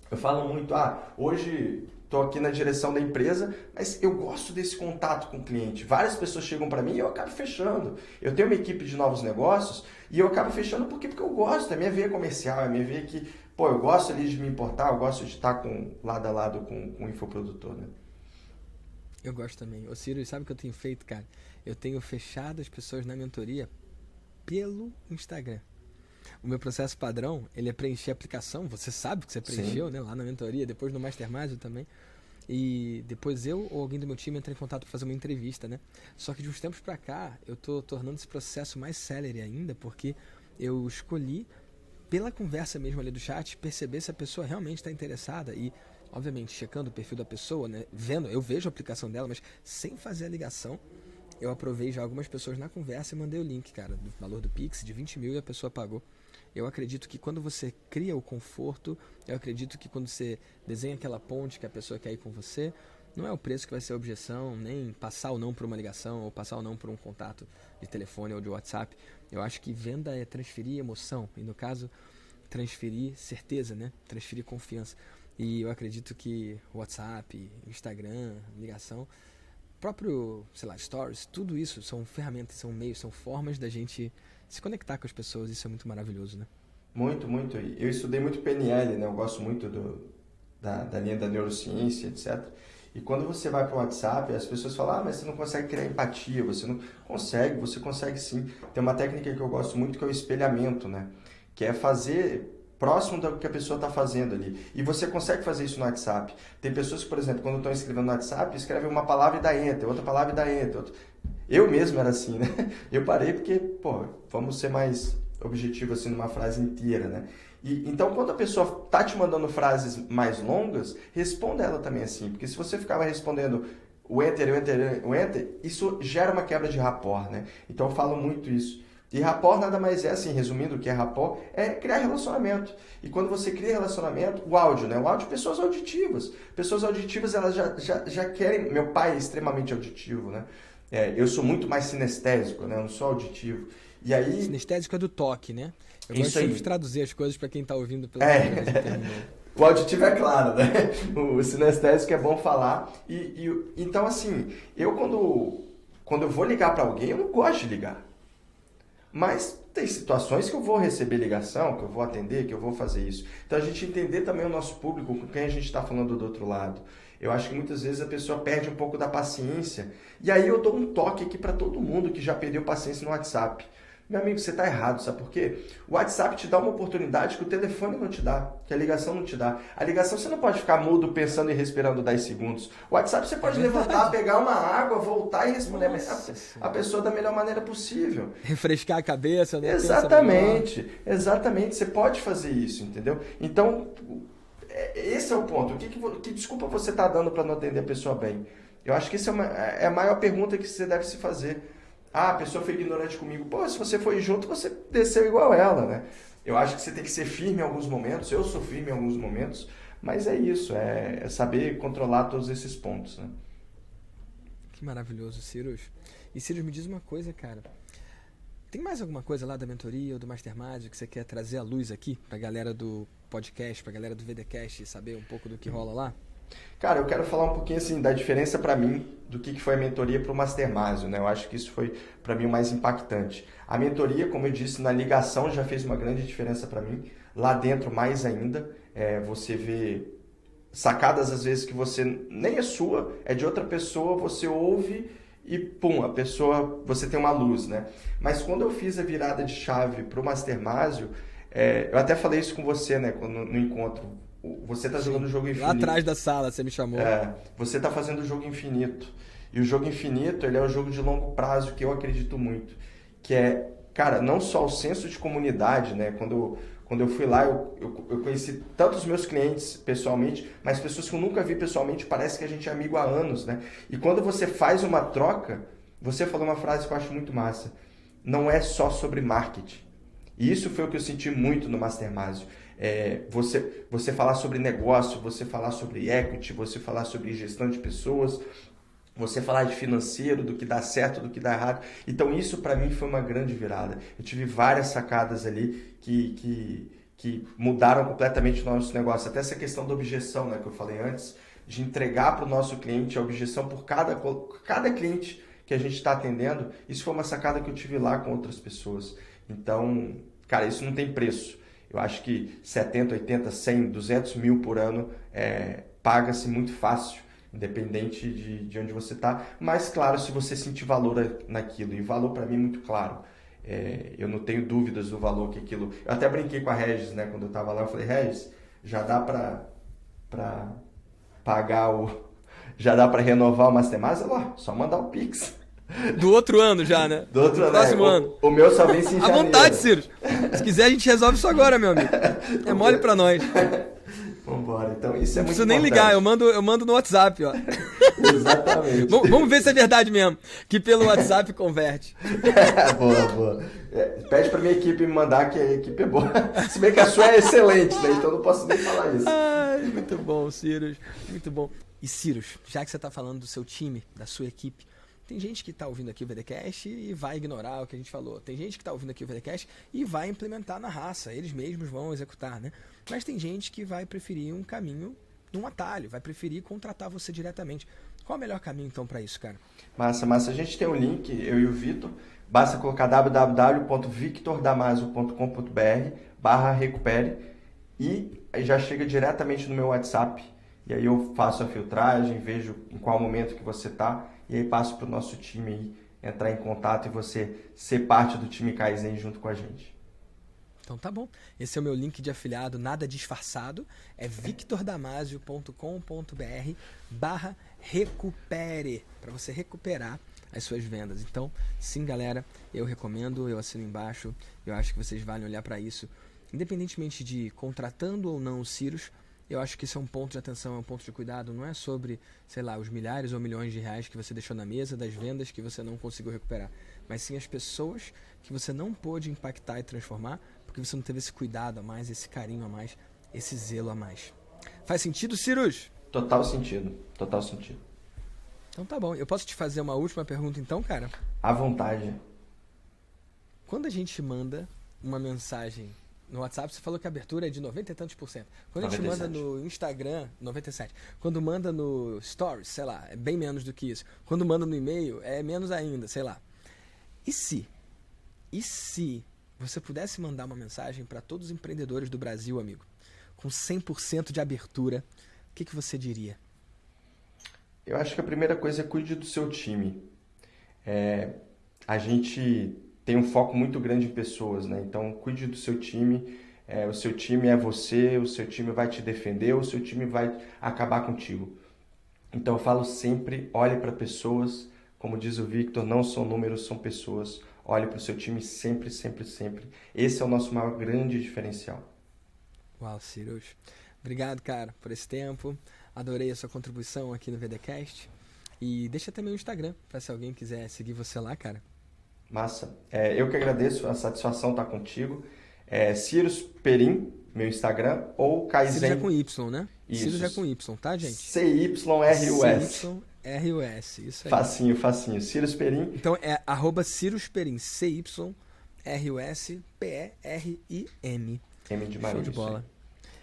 Eu falo muito, hoje estou aqui na direção da empresa, mas eu gosto desse contato com o cliente. Várias pessoas chegam para mim e eu acabo fechando. Eu tenho uma equipe de novos negócios e eu acabo fechando porque eu gosto. É minha veia comercial, é minha veia que, eu gosto ali de me importar, eu gosto de estar lado a lado com o infoprodutor, né? Eu gosto também. Ô Ciro, sabe o que eu tenho feito, cara? Eu tenho fechado as pessoas na mentoria pelo Instagram. O meu processo padrão, ele é preencher a aplicação. Você sabe que você preencheu, né? Lá na mentoria, depois no Mastermind também. E depois eu ou alguém do meu time entra em contato para fazer uma entrevista, né? Só que de uns tempos pra cá, eu tô tornando esse processo mais célere ainda, porque eu escolhi, pela conversa mesmo ali do chat, perceber se a pessoa realmente está interessada e, obviamente, checando o perfil da pessoa, né? Eu vejo a aplicação dela, mas sem fazer a ligação, eu aprovei já algumas pessoas na conversa e mandei o link, cara, do valor do Pix, de 20 mil, e a pessoa pagou. Eu acredito que quando você cria o conforto, eu acredito que quando você desenha aquela ponte que a pessoa quer ir com você, não é o preço que vai ser a objeção, nem passar ou não por uma ligação, ou passar ou não por um contato de telefone ou de WhatsApp. Eu acho que venda é transferir emoção, e no caso, transferir certeza, né? Transferir confiança. E eu acredito que WhatsApp, Instagram, ligação, próprio, sei lá, Stories, tudo isso são ferramentas, são meios, são formas da gente se conectar com as pessoas. Isso é muito maravilhoso, né? Muito, muito. Eu estudei muito PNL, né? Eu gosto muito da linha da neurociência, etc. E quando você vai para o WhatsApp, as pessoas falam, mas você não consegue criar empatia, você não consegue, você consegue sim. Tem uma técnica que eu gosto muito que é o espelhamento, né? Que é fazer próximo do que a pessoa está fazendo ali. E você consegue fazer isso no WhatsApp. Tem pessoas que, por exemplo, quando estão escrevendo no WhatsApp, escrevem uma palavra e dá enter, outra palavra e dá enter. Eu mesmo era assim, né? Eu parei porque, vamos ser mais objetivo assim numa frase inteira, né? Então, quando a pessoa tá te mandando frases mais longas, responda ela também assim. Porque se você ficava respondendo o enter, isso gera uma quebra de rapport, né? Então, eu falo muito isso. E rapport nada mais é, assim, resumindo o que é rapport, é criar relacionamento. E quando você cria relacionamento, o áudio, né? O áudio, pessoas auditivas. Pessoas auditivas, elas já querem... Meu pai é extremamente auditivo, né? Eu sou muito mais sinestésico, né? Eu não sou auditivo. E aí... Sinestésico é do toque, né? Eu Isso gosto sempre aí. de traduzir as coisas para quem está ouvindo pela primeira vez. O auditivo é claro, né? O sinestésico é bom falar. Então, assim, eu quando eu vou ligar para alguém, eu não gosto de ligar. Mas tem situações que eu vou receber ligação, que eu vou atender, que eu vou fazer isso. Então, a gente entender também o nosso público, com quem a gente está falando do outro lado. Eu acho que muitas vezes a pessoa perde um pouco da paciência. E aí eu dou um toque aqui para todo mundo que já perdeu paciência no WhatsApp. Meu amigo, você está errado, sabe por quê? O WhatsApp te dá uma oportunidade que o telefone não te dá, que a ligação não te dá. A ligação você não pode ficar mudo pensando e respirando 10 segundos. O WhatsApp você pode levantar, pegar uma água, voltar e responder a pessoa da melhor maneira possível. Refrescar a cabeça, né? Exatamente, exatamente. Você pode fazer isso, entendeu? Então, esse é o ponto. Que desculpa você está dando para não atender a pessoa bem? Eu acho que essa é a maior pergunta que você deve se fazer. A pessoa foi ignorante comigo. Se você foi junto, você desceu igual ela, né? Eu acho que você tem que ser firme em alguns momentos. Eu sou firme em alguns momentos. Mas é isso, é saber controlar todos esses pontos, né? Que maravilhoso, Ciro. E Ciro, me diz uma coisa, cara. Tem mais alguma coisa lá da mentoria ou do Mastermind que você quer trazer à luz aqui pra galera do podcast, pra galera do VDcast saber um pouco do que rola lá? Cara, eu quero falar um pouquinho assim da diferença para mim do que foi a mentoria para o Mastermind, né? Eu acho que isso foi para mim o mais impactante. A mentoria, como eu disse, na ligação já fez uma grande diferença para mim. Lá dentro mais ainda, você vê sacadas às vezes que você nem é sua, é de outra pessoa, você ouve e pum, a pessoa, você tem uma luz, né? Mas quando eu fiz a virada de chave para o Mastermind, eu até falei isso com você, né, no encontro. Você está jogando o jogo infinito. Lá atrás da sala, você me chamou. Você está fazendo o jogo infinito. E o jogo infinito, ele é um jogo de longo prazo que eu acredito muito. Que é, cara, não só o senso de comunidade, né? Quando eu fui lá, eu conheci tantos meus clientes pessoalmente, mas pessoas que eu nunca vi pessoalmente, parece que a gente é amigo há anos, né? E quando você faz uma troca, você falou uma frase que eu acho muito massa. Não é só sobre marketing. E isso foi o que eu senti muito no Mastermind. Você falar sobre negócio, você falar sobre equity, você falar sobre gestão de pessoas, você falar de financeiro, do que dá certo, do que dá errado. Então isso para mim foi uma grande virada. Eu tive várias sacadas ali que mudaram completamente o nosso negócio. Até essa questão da objeção, né, que eu falei antes, de entregar para o nosso cliente a objeção por cada cliente que a gente está atendendo. Isso foi uma sacada que eu tive lá com outras pessoas. Então, cara, isso não tem preço. Eu acho que 70, 80, 100, 200 mil por ano paga-se muito fácil, independente de onde você está. Mas, claro, se você sentir valor naquilo, e valor para mim é muito claro. Eu não tenho dúvidas do valor que aquilo... Eu até brinquei com a Regis, né, quando eu estava lá, eu falei, Regis, já dá para pagar já dá para renovar o Mastermind? Ela, só mandar o Pix. Do outro ano já, né? Do outro ano. Próximo ano. O meu só vence em janeiro. À vontade, Ciro. Se quiser, a gente resolve isso agora, meu amigo. É mole pra nós. Vambora. Então, isso é muito importante. Não preciso nem ligar, eu mando no WhatsApp, ó. Exatamente. Vamos ver se é verdade mesmo, que pelo WhatsApp converte. Boa. Pede pra minha equipe me mandar, que a equipe é boa. Se bem que a sua é excelente, né? Então não posso nem falar isso. Ai, muito bom, Ciro. Muito bom. E Ciro, já que você tá falando do seu time, da sua equipe, tem gente que está ouvindo aqui o VDcast e vai ignorar o que a gente falou. Tem gente que está ouvindo aqui o VDcast e vai implementar na raça. Eles mesmos vão executar, né? Mas tem gente que vai preferir um caminho, um atalho. Vai preferir contratar você diretamente. Qual é o melhor caminho, então, para isso, cara? Massa. A gente tem um link, eu e o Vitor. Basta colocar www.victordamaso.com.br/recupere e aí já chega diretamente no meu WhatsApp. E aí eu faço a filtragem, vejo em qual momento que você está. E aí passo para o nosso time aí entrar em contato e você ser parte do time Kaizen junto com a gente. Então tá bom. Esse é o meu link de afiliado, nada disfarçado. É victordamasio.com.br/recupere, para você recuperar as suas vendas. Então, sim, galera, eu recomendo, eu assino embaixo. Eu acho que vocês valem olhar para isso. Independentemente de contratando ou não os Ciros, eu acho que isso é um ponto de atenção, é um ponto de cuidado. Não é sobre, sei lá, os milhares ou milhões de reais que você deixou na mesa, das vendas que você não conseguiu recuperar. Mas sim as pessoas que você não pôde impactar e transformar, porque você não teve esse cuidado a mais, esse carinho a mais, esse zelo a mais. Faz sentido, Cirus? Total sentido. Então tá bom. Eu posso te fazer uma última pergunta então, cara? À vontade. Quando a gente manda uma mensagem no WhatsApp, você falou que a abertura é de 90 e tantos %. Quando 97. A gente manda no Instagram, 97. Quando manda no Stories, sei lá, é bem menos do que isso. Quando manda no e-mail, é menos ainda, sei lá. E se você pudesse mandar uma mensagem para todos os empreendedores do Brasil, amigo, com 100% de abertura, o que você diria? Eu acho que a primeira coisa é cuide do seu time. A gente tem um foco muito grande em pessoas, né? Então, cuide do seu time. O seu time é você, o seu time vai te defender, o seu time vai acabar contigo. Então, eu falo sempre, olhe para pessoas. Como diz o Victor, não são números, são pessoas. Olhe para o seu time sempre, sempre, sempre. Esse é o nosso maior grande diferencial. Uau, Cirus. Obrigado, cara, por esse tempo. Adorei a sua contribuição aqui no VDcast. E deixa também o Instagram, para se alguém quiser seguir você lá, cara. Massa. Eu que agradeço, a satisfação estar contigo. Cirus Perim, meu Instagram, ou Kaizen. Cirus é com Y, né? Isso. Cirus é com Y, tá, gente? CYRUS. CYRUS, isso aí. Facinho. Cirus Perim. Então é @CirusPerim, CYRUS. RUSPERIM. M de Maria. Show de bola.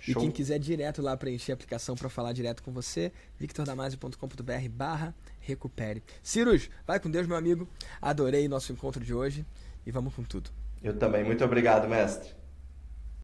E Show. quem quiser direto lá preencher a aplicação para falar direto com você, victordamasio.com.br/recupere. Cirus, vai com Deus, meu amigo. Adorei nosso encontro de hoje e vamos com tudo. Eu também. Muito obrigado, mestre.